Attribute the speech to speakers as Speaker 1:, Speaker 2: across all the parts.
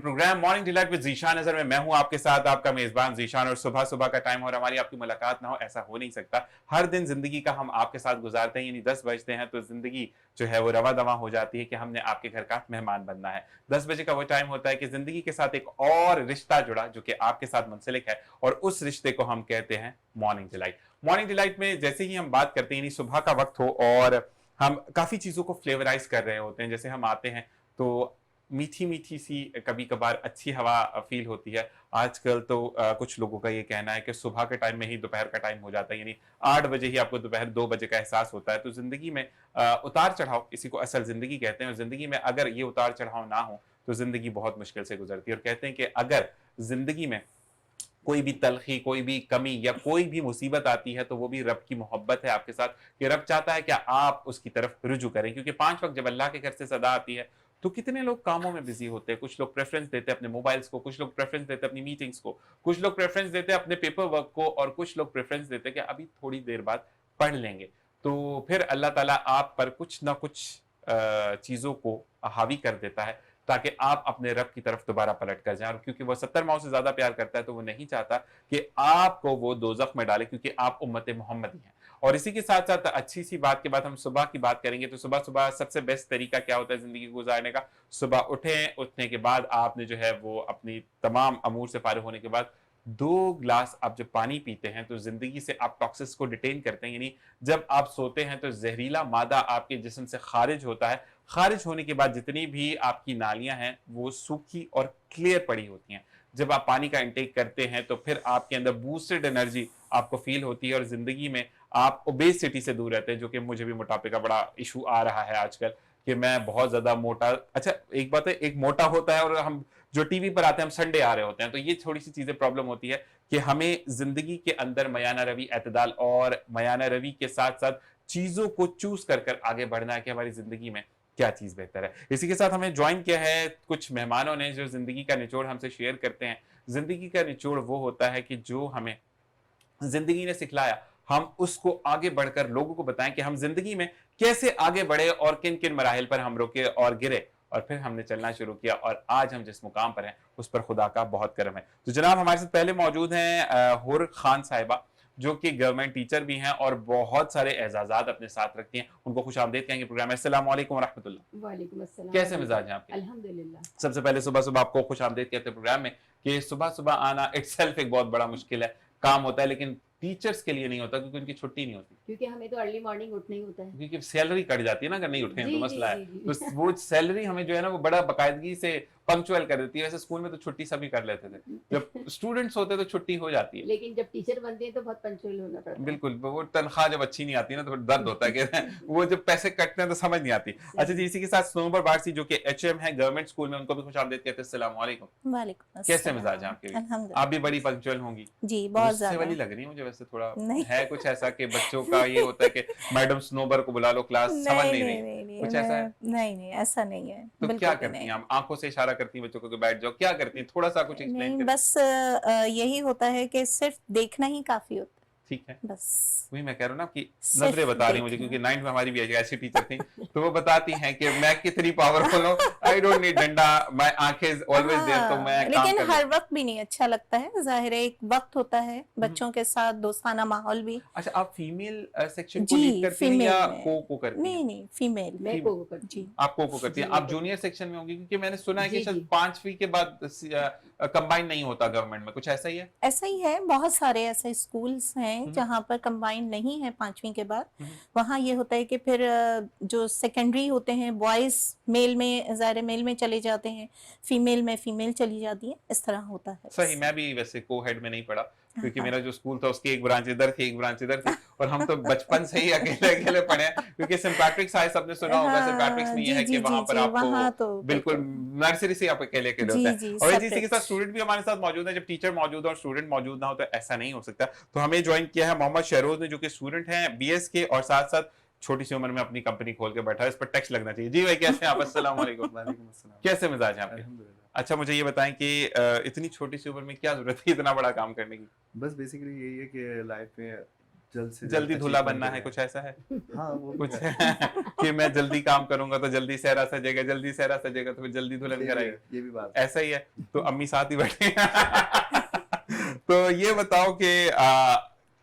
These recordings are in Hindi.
Speaker 1: Programme morning delight with Zeeshan Nazar में मैं हूं आपके साथ आपका मेजबान जीशान। और सुबह सुबह का टाइम और हमारी आपकी मुलाकात ना हो ऐसा हो नहीं सकता। हर दिन जिंदगी का हम आपके साथ गुजारते हैं, यानी 10 बजते हैं तो जिंदगी जो है वो रवा दवा हो जाती है कि हमने आपके घर का मेहमान बनना है। 10 बजे का वो टाइम होता है कि जिंदगी के साथ एक और रिश्ता जुड़ा जो कि आपके साथ मुंसलिक है और उस रिश्ते को हम कहते हैं मॉर्निंग डिलाइट। मॉर्निंग डिलाइट में जैसे ही हम बात करते हैं, यानी सुबह का वक्त हो और हम काफी चीजों को फ्लेवराइज कर रहे होते हैं, जैसे हम आते हैं तो मीठी मीठी सी कभी कभार अच्छी हवा फील होती है। आजकल तो कुछ लोगों का ये कहना है कि सुबह के टाइम में ही दोपहर का टाइम हो जाता है, यानी 8 बजे ही आपको दोपहर 2 बजे का एहसास होता है। तो जिंदगी में उतार चढ़ाव, इसी को असल जिंदगी कहते हैं, और जिंदगी में अगर ये उतार चढ़ाव ना हो तो जिंदगी बहुत मुश्किल से गुजरती है। और कहते हैं कि अगर जिंदगी में कोई भी तलखी, कोई भी कमी या कोई भी मुसीबत आती है तो वो भी रब की मोहब्बत है आपके साथ, कि रब चाहता है कि आप उसकी तरफ रुजू करें। क्योंकि 5 वक्त जब अल्लाह के घर से सदा आती है तो कितने लोग कामों में बिजी होते हैं। कुछ लोग प्रेफरेंस देते हैं अपने मोबाइल्स को, कुछ लोग प्रेफरेंस देते हैं अपनी मीटिंग्स को, कुछ लोग प्रेफरेंस देते हैं अपने पेपर वर्क को, और कुछ लोग प्रेफरेंस देते हैं कि अभी थोड़ी देर बाद पढ़ लेंगे। तो फिर अल्लाह ताला आप पर कुछ ना कुछ चीजों को हावी कर देता है ताकि आप अपने रब की तरफ दोबारा पलट कर जाएं। और क्योंकि वो 70 माओ से ज्यादा प्यार करता है तो वो नहीं चाहता कि आपको वो दोजख में डाले, क्योंकि आप उम्मत मोहम्मदी हैं। और इसी के साथ साथ अच्छी सी बात के बाद हम सुबह की बात करेंगे। तो सुबह सुबह सबसे बेस्ट तरीका क्या होता है जिंदगी को गुजारने का? सुबह उठें, उठने के बाद आपने जो है वो अपनी तमाम अमूर से फारिग होने के बाद 2 गिलास आप जब पानी पीते हैं तो जिंदगी से आप टॉक्सिस को डिटेन करते हैं। यानी जब आप सोते हैं तो जहरीला मादा आपके जिस्म से खारिज होता है। खारिज होने के बाद जितनी भी आपकी नालियां हैं वो सूखी और क्लियर पड़ी होती हैं। जब आप पानी का इंटेक करते हैं तो फिर आपके अंदर बूस्टेड एनर्जी आपको फील होती है और जिंदगी में आप ओबेसिटी से दूर रहते हैं, जो कि मुझे भी मोटापे का बड़ा इशू आ रहा है आजकल कि मैं बहुत ज्यादा मोटा। अच्छा, एक बात है, एक मोटा होता है और हम जो टीवी पर आते हैं, हम संडे आ रहे होते हैं, तो ये थोड़ी सी चीजें प्रॉब्लम होती है कि हमें जिंदगी के अंदर मयाना रवि, एतदाल और मयाना रवि के साथ साथ चीजों को चूज कर कर आगे बढ़ना है कि हमारी जिंदगी में क्या चीज बेहतर है। इसी के साथ हमें ज्वाइन किया है कुछ मेहमानों ने जो जिंदगी का निचोड़ हमसे शेयर करते हैं। जिंदगी का निचोड़ वो होता है कि जो हमें जिंदगी ने सिखलाया हम उसको आगे बढ़कर लोगों को बताएं कि हम जिंदगी में कैसे आगे बढ़े और किन किन मराहिल पर हम रुके और गिरे और फिर हमने चलना शुरू किया और आज हम जिस मुकाम पर हैं उस पर खुदा का बहुत करम है। तो जनाब हमारे साथ पहले मौजूद हैं हुर खान साहिबा, जो कि गवर्नमेंट टीचर भी हैं और बहुत सारे एजाजात अपने साथ रखती हैं। उनको खुश आमदीद कहेंगे प्रोग्राम में। अस्सलाम वालेकुम व रहमतुल्लाह।
Speaker 2: वालेकुम अस्सलाम।
Speaker 1: कैसे मिजाज हैं आपके?
Speaker 2: अल्हम्दुलिल्लाह।
Speaker 1: सबसे पहले सुबह सुबह आपको खुश आमदीद कहते हैं प्रोग्राम में कि सुबह सुबह आना इटसेल्फ एक बहुत बड़ा मुश्किल है, काम होता है, लेकिन टीचर्स के लिए नहीं होता क्योंकि उनकी छुट्टी नहीं होती,
Speaker 2: क्योंकि हमें तो अर्ली मॉर्निंग उठना ही होता है।
Speaker 1: क्योंकि सैलरी कट जाती है ना अगर नहीं उठे
Speaker 2: जी
Speaker 1: तो
Speaker 2: जी
Speaker 1: मसला है।
Speaker 2: जी
Speaker 1: तो
Speaker 2: जी।
Speaker 1: वो सैलरी हमें जो है ना वो बड़ा बाकायदगी से पंक्चुअल कर देती है। वैसे स्कूल में तो छुट्टी सभी कर लेते थे, जब स्टूडेंट्स होते तो छुट्टी हो जाती है।
Speaker 2: लेकिन जब टीचर बनते हैं तो बहुत पंक्चुअल होना पड़ता है।
Speaker 1: बिल्कुल, वो तनख्वाह जब अच्छी नहीं आती ना तो दर्द होता है कि वो जब पैसे कटते हैं तो समझ नहीं आती। अच्छा जी, इसी के साथ सोनबर बारसी जो कि एचएम है गवर्नमेंट स्कूल में, उनको भी खुश आमदीद कहते हैं। अस्सलाम वालेकुम।
Speaker 3: वालेकुम
Speaker 1: कैसे मिजाज है
Speaker 3: अस्सलाम।
Speaker 1: आपके? आप भी
Speaker 3: अल्हम्दुलिल्लाह।
Speaker 1: बड़ी पंक्चुअल होंगी।
Speaker 3: जी, बहुत
Speaker 1: गुस्से वाली
Speaker 3: ज़्यादा।
Speaker 1: लग रही है मुझे वैसे, थोड़ा
Speaker 3: नहीं।
Speaker 1: है कुछ ऐसा कि बच्चों का ये होता है कि मैडम स्नोबर को बुला लो, क्लास समझ
Speaker 3: नहीं,
Speaker 1: नहीं रही,
Speaker 3: नहीं, नहीं, नहीं,
Speaker 1: कुछ ऐसा है?
Speaker 3: नहीं, नहीं, ऐसा नहीं है,
Speaker 1: तो क्या
Speaker 3: बिल्कुल भी
Speaker 1: करती हैं
Speaker 3: नहीं।
Speaker 1: आप? आंखों से इशारा करती हैं बच्चों को कि बैठ जाओ, क्या करती हैं? थोड़ा सा कुछ एक्सप्लेन
Speaker 3: नहीं,
Speaker 1: करें।
Speaker 3: बस यही होता है कि सिर्फ देखना ही काफ़ी होता
Speaker 1: ठीक है,
Speaker 3: है, बस।
Speaker 1: वही मैं कह रहा हूँ ना कि नजरें
Speaker 3: सिर्फ
Speaker 1: बता रही मुझे,
Speaker 3: देखना।
Speaker 1: क्योंकि 9th में हमारी भी ऐसी टीचर थी तो वो बताती हैं कि मैं कितनी पावरफुल हूँ, आई डोंट नीड डंडा, मैं आंखें ऑलवेज देयर, तो मैं
Speaker 3: हाँ,
Speaker 1: काम
Speaker 3: लेकिन
Speaker 1: कर
Speaker 3: हर
Speaker 1: लेती
Speaker 3: वक्त भी नहीं अच्छा लगता है, जाहिर है एक वक्त होता है
Speaker 1: हूँ।
Speaker 3: बच्चों के साथ दोस्ताना माहौल भी।
Speaker 1: अच्छा, आप फीमेल सेक्शन को लीड
Speaker 3: जी,
Speaker 1: करती हैं
Speaker 3: फीमेल
Speaker 1: या
Speaker 3: में।
Speaker 1: को करती हैं?
Speaker 3: नहीं, नहीं, फीमेल
Speaker 2: मैं
Speaker 3: में।
Speaker 1: फीमेल
Speaker 2: को करती
Speaker 3: जी।
Speaker 2: हूँ।
Speaker 1: आप को करती
Speaker 2: जी
Speaker 1: हैं।
Speaker 2: मैं
Speaker 1: आप
Speaker 2: को
Speaker 1: जूनियर सेक्शन में होंगी, क्योंकि मैंने सुना है कि
Speaker 2: जी
Speaker 1: शायद
Speaker 2: जी
Speaker 1: 5वीं के बाद कंबाइन नहीं होता गवर्नमेंट में, कुछ ऐसा ही है?
Speaker 3: ऐसा ही है, बहुत सारे ऐसे स्कूल्स हैं
Speaker 1: हम्म,
Speaker 3: जहाँ पर कंबाइंड नहीं है 5वीं के बाद।
Speaker 1: हम्म।
Speaker 3: वहाँ ये होता है कि फिर जो सेकेंडरी होते हैं बॉयज मेल में, ज़ाहिर मेल में चले जाते हैं, फीमेल में फीमेल चली जाती है, इस तरह होता है
Speaker 1: सही,
Speaker 3: बस।
Speaker 1: मैं भी वैसे को हेड में नहीं पढ़ा, क्योंकि
Speaker 3: हाँ,
Speaker 1: मेरा जो स्कूल था उसकी एक ब्रांच इधर थी, एक ब्रांच इधर थी, और हम तो बचपन से ही अकेले अकेले पढ़े हैं। क्योंकि सेंट पैट्रिक्स हाई सबने सुना होगा, सेंट पैट्रिक्स
Speaker 3: हाँ,
Speaker 1: में ये
Speaker 3: जी
Speaker 1: है कि
Speaker 3: जी
Speaker 1: वहां
Speaker 3: जी
Speaker 1: पर
Speaker 3: जी,
Speaker 1: आपको
Speaker 3: वहाँ तो
Speaker 1: बिल्कुल
Speaker 3: बिल्कुल।
Speaker 1: नर्सरी से आप अकेले अकेले होते
Speaker 3: जी
Speaker 1: हैं।
Speaker 3: जी,
Speaker 1: और इसी के
Speaker 3: सेपरेट।
Speaker 1: साथ स्टूडेंट भी हमारे साथ मौजूद है। जब टीचर मौजूद हो और स्टूडेंट मौजूद ना हो तो ऐसा नहीं हो सकता। तो हमें ज्वाइन किया है मोहम्मद शहरोज ने, जो कि स्टूडेंट हैं बीएस के, और साथ साथ छोटी सी उम्र में अपनी कंपनी खोल के बैठा है। इस पर टैक्स लगना चाहिए। जी भाई, कैसे हैं आप? अस्सलाम वालेकुम।
Speaker 4: वालेकुम अस्सलाम।
Speaker 1: कैसे मिजाज हैं आपके?
Speaker 4: अल्हम्दुलिल्लाह।
Speaker 1: अच्छा, मुझे ये बताएं कि इतनी छोटी सी उम्र में क्या जरूरत है इतना बड़ा काम करने की?
Speaker 4: बस बेसिकली यही है कि लाइफ में
Speaker 1: जल्दी धुला बनना है, कुछ ऐसा है?
Speaker 4: हाँ वो
Speaker 1: कुछ है कि मैं जल्दी काम करूंगा तो जल्दी सेहरा सजेगा, जल्दी सेहरा सजेगा तो फिर जल्दी दुल्हन घर आएगी।
Speaker 4: ये भी बात
Speaker 1: ऐसा ही है। तो अम्मी साथ ही बैठे हैं। तो ये बताओ कि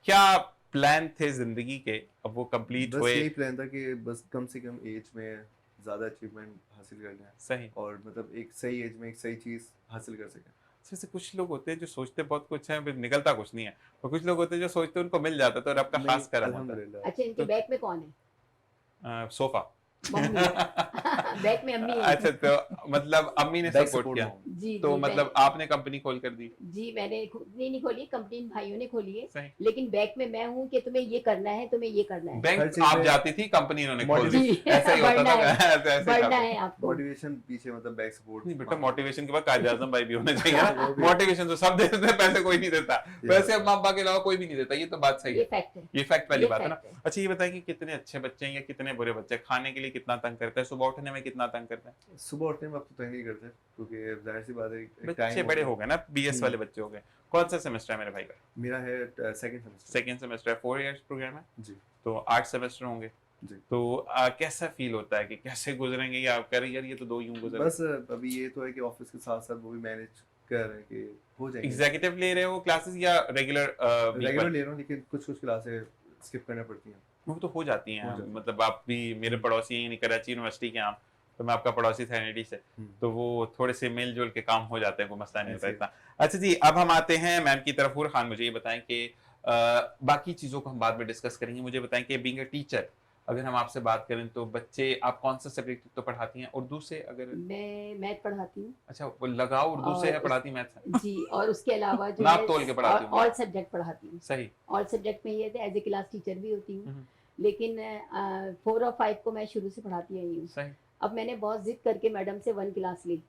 Speaker 1: क्या प्लान थे जिंदगी के, अब वो कंप्लीट
Speaker 4: बस
Speaker 1: हुए?
Speaker 4: यही प्लान था कि बस कम से कम एज में ज्यादा अचीवमेंट हासिल कर लें
Speaker 1: सही।
Speaker 4: और मतलब एक सही एज में एक सही चीज हासिल कर सकें।
Speaker 1: जैसे कुछ लोग होते हैं जो सोचते बहुत कुछ है फिर निकलता कुछ नहीं है, और कुछ लोग होते हैं जो सोचते हैं उनको मिल जाता है, तो रब का खास करम होता
Speaker 4: अल्हम्दुलिल्लाह।
Speaker 2: अच्छा, इनके बैक में कौन है?
Speaker 1: है। सोफा।
Speaker 2: मम्मी। बैक में अम्मी है।
Speaker 1: अच्छा, तो मतलब अम्मी ने
Speaker 4: Back
Speaker 1: सपोर्ट
Speaker 4: support
Speaker 1: किया,
Speaker 4: हूँ।
Speaker 2: जी
Speaker 1: तो
Speaker 2: जी,
Speaker 1: मतलब आपने कंपनी खोल कर दी?
Speaker 2: जी मैंने नहीं खोली, कंपनी भाइयों ने खोली है,
Speaker 1: सही।
Speaker 2: लेकिन बैक में मैं हूँ कि तुम्हें ये करना है, तुम्हें ये करना है।
Speaker 4: हर
Speaker 1: बैंक
Speaker 4: चीज़
Speaker 1: आप
Speaker 4: में
Speaker 1: जाती थी, कंपनी इन्होंने खोल दी,
Speaker 2: जी,
Speaker 1: ऐसा ही होता
Speaker 2: बढ़ना
Speaker 1: था।
Speaker 2: है,
Speaker 1: ऐसे ही
Speaker 2: बढ़ना
Speaker 1: था।
Speaker 2: है आपको।
Speaker 4: मोटिवेशन पीछे मतलब बैक सपोर्ट।
Speaker 1: नहीं बेटा, मोटिवेशन के बाद कायद आजम भाई भी होने चाहिए
Speaker 4: वो
Speaker 1: ना।
Speaker 4: भी।
Speaker 1: मोटिवेशन तो सब देते हैं, पैसे कोई नहीं देता। पैसे अम्मा अब्बा के अलावा कोई भी नहीं देता, ये तो बात सही
Speaker 2: ये
Speaker 1: है,
Speaker 2: फैक्ट है।
Speaker 1: ये फैक्ट वाली
Speaker 2: ये
Speaker 1: बात है ना।
Speaker 2: fact है।
Speaker 1: अच्छा ये बताइए कि कितने अच्छे बच्चे हैं या कितने बुरे बच्चे हैं? खाने के लिए कितना तंग करते हैं, सुबह उठने में कितना तंग करते हैं?
Speaker 4: सुबह उठने में अब तो तंग नहीं करते क्योंकि जाहिर सी बात है एक
Speaker 1: बच्चे
Speaker 4: टाइम
Speaker 1: बड़े हो गए ना, बीएस वाले
Speaker 4: हम्म।
Speaker 1: बच्चे हो गए। कौन सा सेमेस्टर है मेरे भाई का?
Speaker 4: मेरा है सेकंड सेमेस्टर।
Speaker 1: सेकेंड सेमेस्टर है, 4 इयर्स प्रोग्राम है,
Speaker 4: जी
Speaker 1: तो 8 सेमेस्टर होंगे।
Speaker 4: जी।
Speaker 1: तो कैसा फील होता है कि कैसे गुजरेंगे, या आप कह रहे हैं यार ये तो 2 यूं गुजरे?
Speaker 4: बस अभी ये तो है कि ऑफिस के साथ साथ वो भी मैनेज कर रहे हैं कि हो जाएंगे।
Speaker 1: एग्जीक्यूटिव ले रहे हो क्लासेस या रेगुलर?
Speaker 4: रेगुलर ले रहा हूँ लेकिन कुछ कुछ क्लासेस स्किप करना पड़ती हैं।
Speaker 1: वो तो हो जाती हैं।
Speaker 4: हो जाती हैं।
Speaker 1: मतलब आप भी मेरे पड़ोसी हैं कराची यूनिवर्सिटी के, आप तो मैं आपका पड़ोसी था एनआईटी से, तो वो थोड़े से मिल जुल के काम हो जाते हैं, कोई मसला नहीं होता
Speaker 4: ऐसे।
Speaker 1: इतना। अच्छा जी, अब हम आते हैं मैम की तरफ। हूर खान, मुझे ये बताएं कि बाकी चीज़ों को हम बाद में डिस्कस करेंगे। मुझे बताएं कि बीइंग अ टीचर, अगर हम आपसे बात करें तो बच्चे आप कौन सा सब्जेक्ट तो पढ़ाती हैं? उर्दू से? अगर
Speaker 2: मैं मैथ पढ़ाती हूँ।
Speaker 1: अच्छा, वो लगाओ उर्दू से
Speaker 2: और
Speaker 1: है, पढ़ाती मैथ से?
Speaker 2: जी, और उसके अलावा जो
Speaker 1: नाप तोल के पढ़ाती हूँ।
Speaker 2: ऑल सब्जेक्ट पढ़ाती हूँ।
Speaker 1: सही।
Speaker 2: ऑल सब्जेक्ट में ये थे, एज ए क्लास टीचर भी होती हूँ,
Speaker 1: हम्म।
Speaker 2: लेकिन 4 और 5 को मैं शुरू से पढ़ाती आई हूँ।
Speaker 1: सही।
Speaker 2: अब मैंने बहुत जिद करके मैडम से 1 क्लास ली,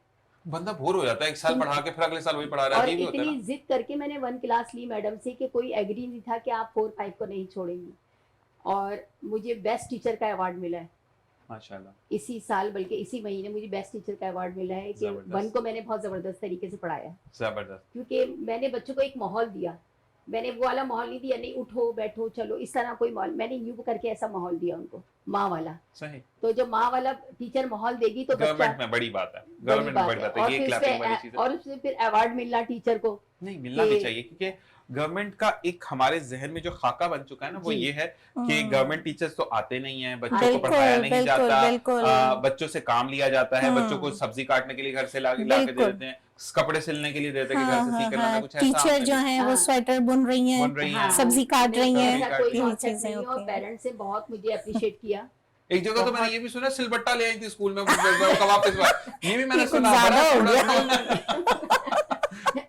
Speaker 1: बंदा बोर हो जाता है, एक साल पढ़ा के फिर अगले साल वही पढ़ा रहा है,
Speaker 2: और
Speaker 1: अजीब ही होता है
Speaker 2: इतनी
Speaker 1: ना।
Speaker 2: जिद करके मैंने 1 क्लास ली मैडम से कि कोई एग्री नहीं था कि आप 4-5 को नहीं छोड़ेंगी, और मुझे बेस्ट टीचर का अवार्ड मिला है
Speaker 1: माशाल्लाह।
Speaker 2: इसी साल, बल्कि इसी महीने मुझे बेस्ट टीचर का अवार्ड मिला है कि
Speaker 1: जबरदस्त।
Speaker 2: 1 को मैंने बहुत जबरदस्त तरीके से पढ़ाया,
Speaker 1: जबरदस्त।
Speaker 2: क्योंकि मैंने बच्चों को एक माहौल दिया। मैंने वो वाला माहौल नहीं दिया, नहीं उठो बैठो चलो इस तरह कोई माहौल, मैंने यूं करके ऐसा माहौल दिया उनको, माँ वाला।
Speaker 1: सही।
Speaker 2: तो जो माँ वाला टीचर माहौल देगी तो बच्चा,
Speaker 1: गवर्नमेंट में बड़ी बात है,
Speaker 2: बड़ी
Speaker 1: गवर्नमेंट में
Speaker 2: बात
Speaker 1: बड़ी
Speaker 2: है।
Speaker 1: बात है,
Speaker 2: और
Speaker 1: ये
Speaker 2: फिर
Speaker 1: क्लैपिंग वाली
Speaker 2: उससे
Speaker 1: चीज है।
Speaker 2: और उससे फिर अवार्ड मिलना टीचर को,
Speaker 1: नहीं, मिलना भी
Speaker 2: कि-
Speaker 1: चाहिए, क्योंकि गवर्नमेंट का एक हमारे जहन में जो खाका बन चुका है ना, वो
Speaker 2: जी।
Speaker 1: ये है कि गवर्नमेंट टीचर्स तो आते नहीं है, बच्चों को
Speaker 3: बिल्कुल,
Speaker 1: पढ़ाया नहीं
Speaker 3: बिल्कुल,
Speaker 1: जाता,
Speaker 3: बिल्कुल।
Speaker 1: बच्चों से काम लिया जाता है, बच्चों को सब्जी काटने के लिए घर से ला के दे
Speaker 3: बिल्कुल।
Speaker 1: देते हैं, कपड़े सिलने के लिए देते हैं कि
Speaker 3: हाँ,
Speaker 1: घर से
Speaker 3: हाँ,
Speaker 1: सी करना
Speaker 3: हाँ।
Speaker 1: कुछ ऐसा।
Speaker 3: टीचर
Speaker 1: हमने
Speaker 3: जो
Speaker 1: भी-
Speaker 3: हैं वो
Speaker 2: हाँ।
Speaker 3: स्वेटर बुन रही हैं,
Speaker 1: बुन रही हैं।
Speaker 2: हाँ,
Speaker 3: सब्जी काट
Speaker 2: नहीं,
Speaker 3: रही
Speaker 2: तो
Speaker 3: हैं,
Speaker 2: ऐसा कोई
Speaker 3: यही
Speaker 2: concept
Speaker 3: चीजें
Speaker 2: नहीं है, और
Speaker 3: होती हैं।
Speaker 2: पेरेंट्स ने बहुत मुझे अप्रिशिएट किया।
Speaker 1: एक जगह तो मैंने
Speaker 2: बहुत-
Speaker 1: ये भी सुना सिलबट्टा ले आई थी स्कूल में कबाब पे सवार। ये भी मैंने
Speaker 3: ये कुछ
Speaker 1: सुना,
Speaker 3: ज्यादा
Speaker 1: बड़ा
Speaker 3: हो
Speaker 1: थोड़ा
Speaker 3: गया।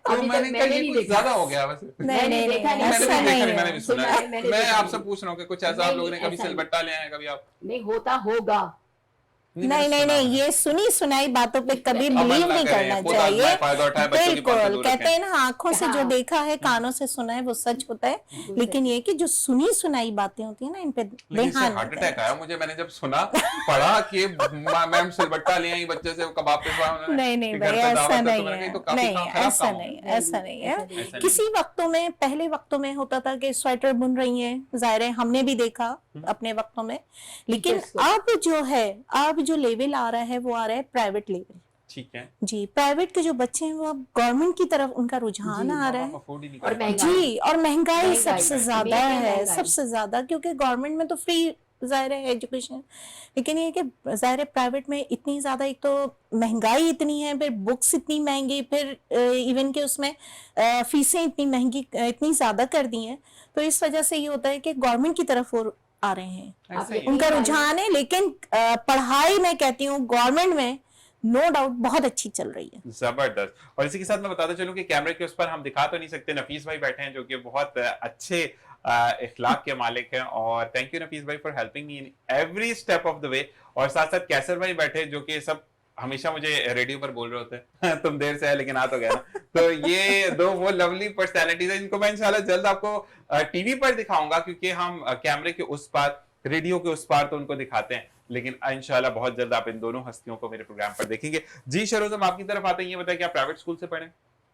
Speaker 1: तो
Speaker 2: अभी
Speaker 1: मैंने
Speaker 2: तक
Speaker 1: कहा
Speaker 2: मैंने
Speaker 1: ये
Speaker 2: नहीं
Speaker 1: कुछ
Speaker 2: देखा।
Speaker 1: ज्यादा हो गया वैसे।
Speaker 3: नहीं
Speaker 2: मैंने
Speaker 3: नहीं
Speaker 2: देखा
Speaker 3: नहीं,
Speaker 2: नहीं,
Speaker 1: मैंने
Speaker 3: ऐसा
Speaker 1: भी देखा
Speaker 3: नहीं
Speaker 1: नहीं, मैंने
Speaker 3: है।
Speaker 1: भी सुना
Speaker 2: सुना
Speaker 1: है।
Speaker 2: है, मैंने
Speaker 1: मैं
Speaker 2: देखा
Speaker 1: आपसे
Speaker 2: नहीं।
Speaker 1: पूछ रहा हूँ कि कुछ ऐसा आप
Speaker 2: नहीं,
Speaker 1: लोगों ने कभी
Speaker 2: ऐसा नहीं।
Speaker 1: सिलबट्टा ले आए कभी आप?
Speaker 2: नहीं होता होगा।
Speaker 3: नहीं
Speaker 1: मैंने
Speaker 3: नहीं
Speaker 1: सुना
Speaker 3: नहीं,
Speaker 1: है।
Speaker 3: ये सुनी सुनाई बातों पे कभी
Speaker 1: अमल
Speaker 3: बिलीव
Speaker 1: ना
Speaker 3: नहीं
Speaker 1: करें,
Speaker 3: करना
Speaker 1: खुद आजमाएं,
Speaker 3: चाहिए।
Speaker 1: फायदा उठाएं, बच्चों की पास से
Speaker 3: बिल्कुल,
Speaker 1: दूर
Speaker 3: कहते
Speaker 1: रखें।
Speaker 3: हैं ना, आंखों से जो
Speaker 2: हाँ।
Speaker 3: देखा है, कानों से सुना है, वो सच होता है।
Speaker 2: वो
Speaker 3: लेकिन
Speaker 2: सच
Speaker 3: ये कि जो सुनी सुनाई बातें होती है ना, इन पे
Speaker 1: लेकिन इससे
Speaker 3: ध्यान
Speaker 1: हार्ट
Speaker 3: नहीं
Speaker 1: अटैक
Speaker 3: देना
Speaker 1: आया मुझे, मैंने जब सुना पढ़ा कि मैम सिलबट्टा ले आई बच्चे से कबाब पे
Speaker 3: चाहिए। नहीं नहीं
Speaker 1: कि
Speaker 3: भाई,
Speaker 1: घर पे
Speaker 3: ऐसा
Speaker 1: दावत है, तो
Speaker 3: नहीं
Speaker 1: मैंने कहा ये
Speaker 3: है,
Speaker 1: तो काफी
Speaker 3: नहीं
Speaker 1: खराब
Speaker 3: ऐसा
Speaker 1: काम हो
Speaker 3: नहीं,
Speaker 1: गया।
Speaker 3: ऐसा नहीं है।
Speaker 2: ऐसा नहीं।
Speaker 1: ऐसा नहीं।
Speaker 3: किसी वक्तों में, पहले वक्तों में होता था कि स्वेटर बुन रही हैं, जाहिर है हमने भी देखा अपने वक्तों में, लेकिन
Speaker 2: Teachers को।
Speaker 3: अब जो है, अब जो लेवल आ रहा है वो आ रहा है प्राइवेट लेवल।
Speaker 1: ठीक है।
Speaker 3: जी, प्राइवेट के जो बच्चे हैं वो अब गवर्नमेंट की तरफ उनका रुझान
Speaker 2: जी,
Speaker 3: आ रहा
Speaker 1: हम
Speaker 3: है।
Speaker 1: अफोर्ड ही नहीं
Speaker 2: और
Speaker 1: कर पाते।
Speaker 2: महंगाई।
Speaker 3: जी, और महंगाई
Speaker 2: महंगाई,
Speaker 3: सबसे ज्यादा
Speaker 2: मेन है
Speaker 3: है,
Speaker 2: महंगाई।
Speaker 3: सबसे ज्यादा, क्योंकि गवर्नमेंट में तो फ्री जाहिर है एजुकेशन, लेकिन ये कि जाहिर है प्राइवेट में इतनी ज्यादा, एक तो महंगाई इतनी है, फिर बुक्स इतनी महंगी, फिर इवन के उसमें फीसें इतनी महंगी, इतनी ज्यादा कर दी हैं, तो इस वजह से ये होता है कि गवर्नमेंट की तरफ वो आ रहे हैं,
Speaker 1: ऐसा ही है।
Speaker 3: उनका रुझान है। लेकिन पढ़ाई मैं कहती हूँ गवर्नमेंट में नो डाउट बहुत अच्छी चल रही है।
Speaker 1: जबरदस्त। और इसी के साथ मैं बताता चलूं कि कैमरे के उस पर हम दिखा तो नहीं सकते, नफीस भाई बैठे हैं जो कि बहुत अच्छे इखलाक के मालिक हैं, और थैंक यू नफीस भाई for helping me in every step of the way. और साथ साथ कैसर भाई बैठे जो कि सब हमेशा मुझे रेडियो पर बोल रहे होते हैं तुम देर से है लेकिन आ तो गया ना। तो ये दो वो लवली पर्सनैलिटीज है जिनको मैं इंशाल्लाह जल्द आपको टीवी पर दिखाऊंगा, क्योंकि हम कैमरे के उस पार, रेडियो के उस पार तो उनको दिखाते हैं, लेकिन इंशाल्लाह बहुत जल्द आप इन दोनों हस्तियों को मेरे प्रोग्राम पर देखेंगे। जी शरोज, हम आपकी तरफ आते हैं, ये बताएं कि आप प्राइवेट स्कूल से पढ़े,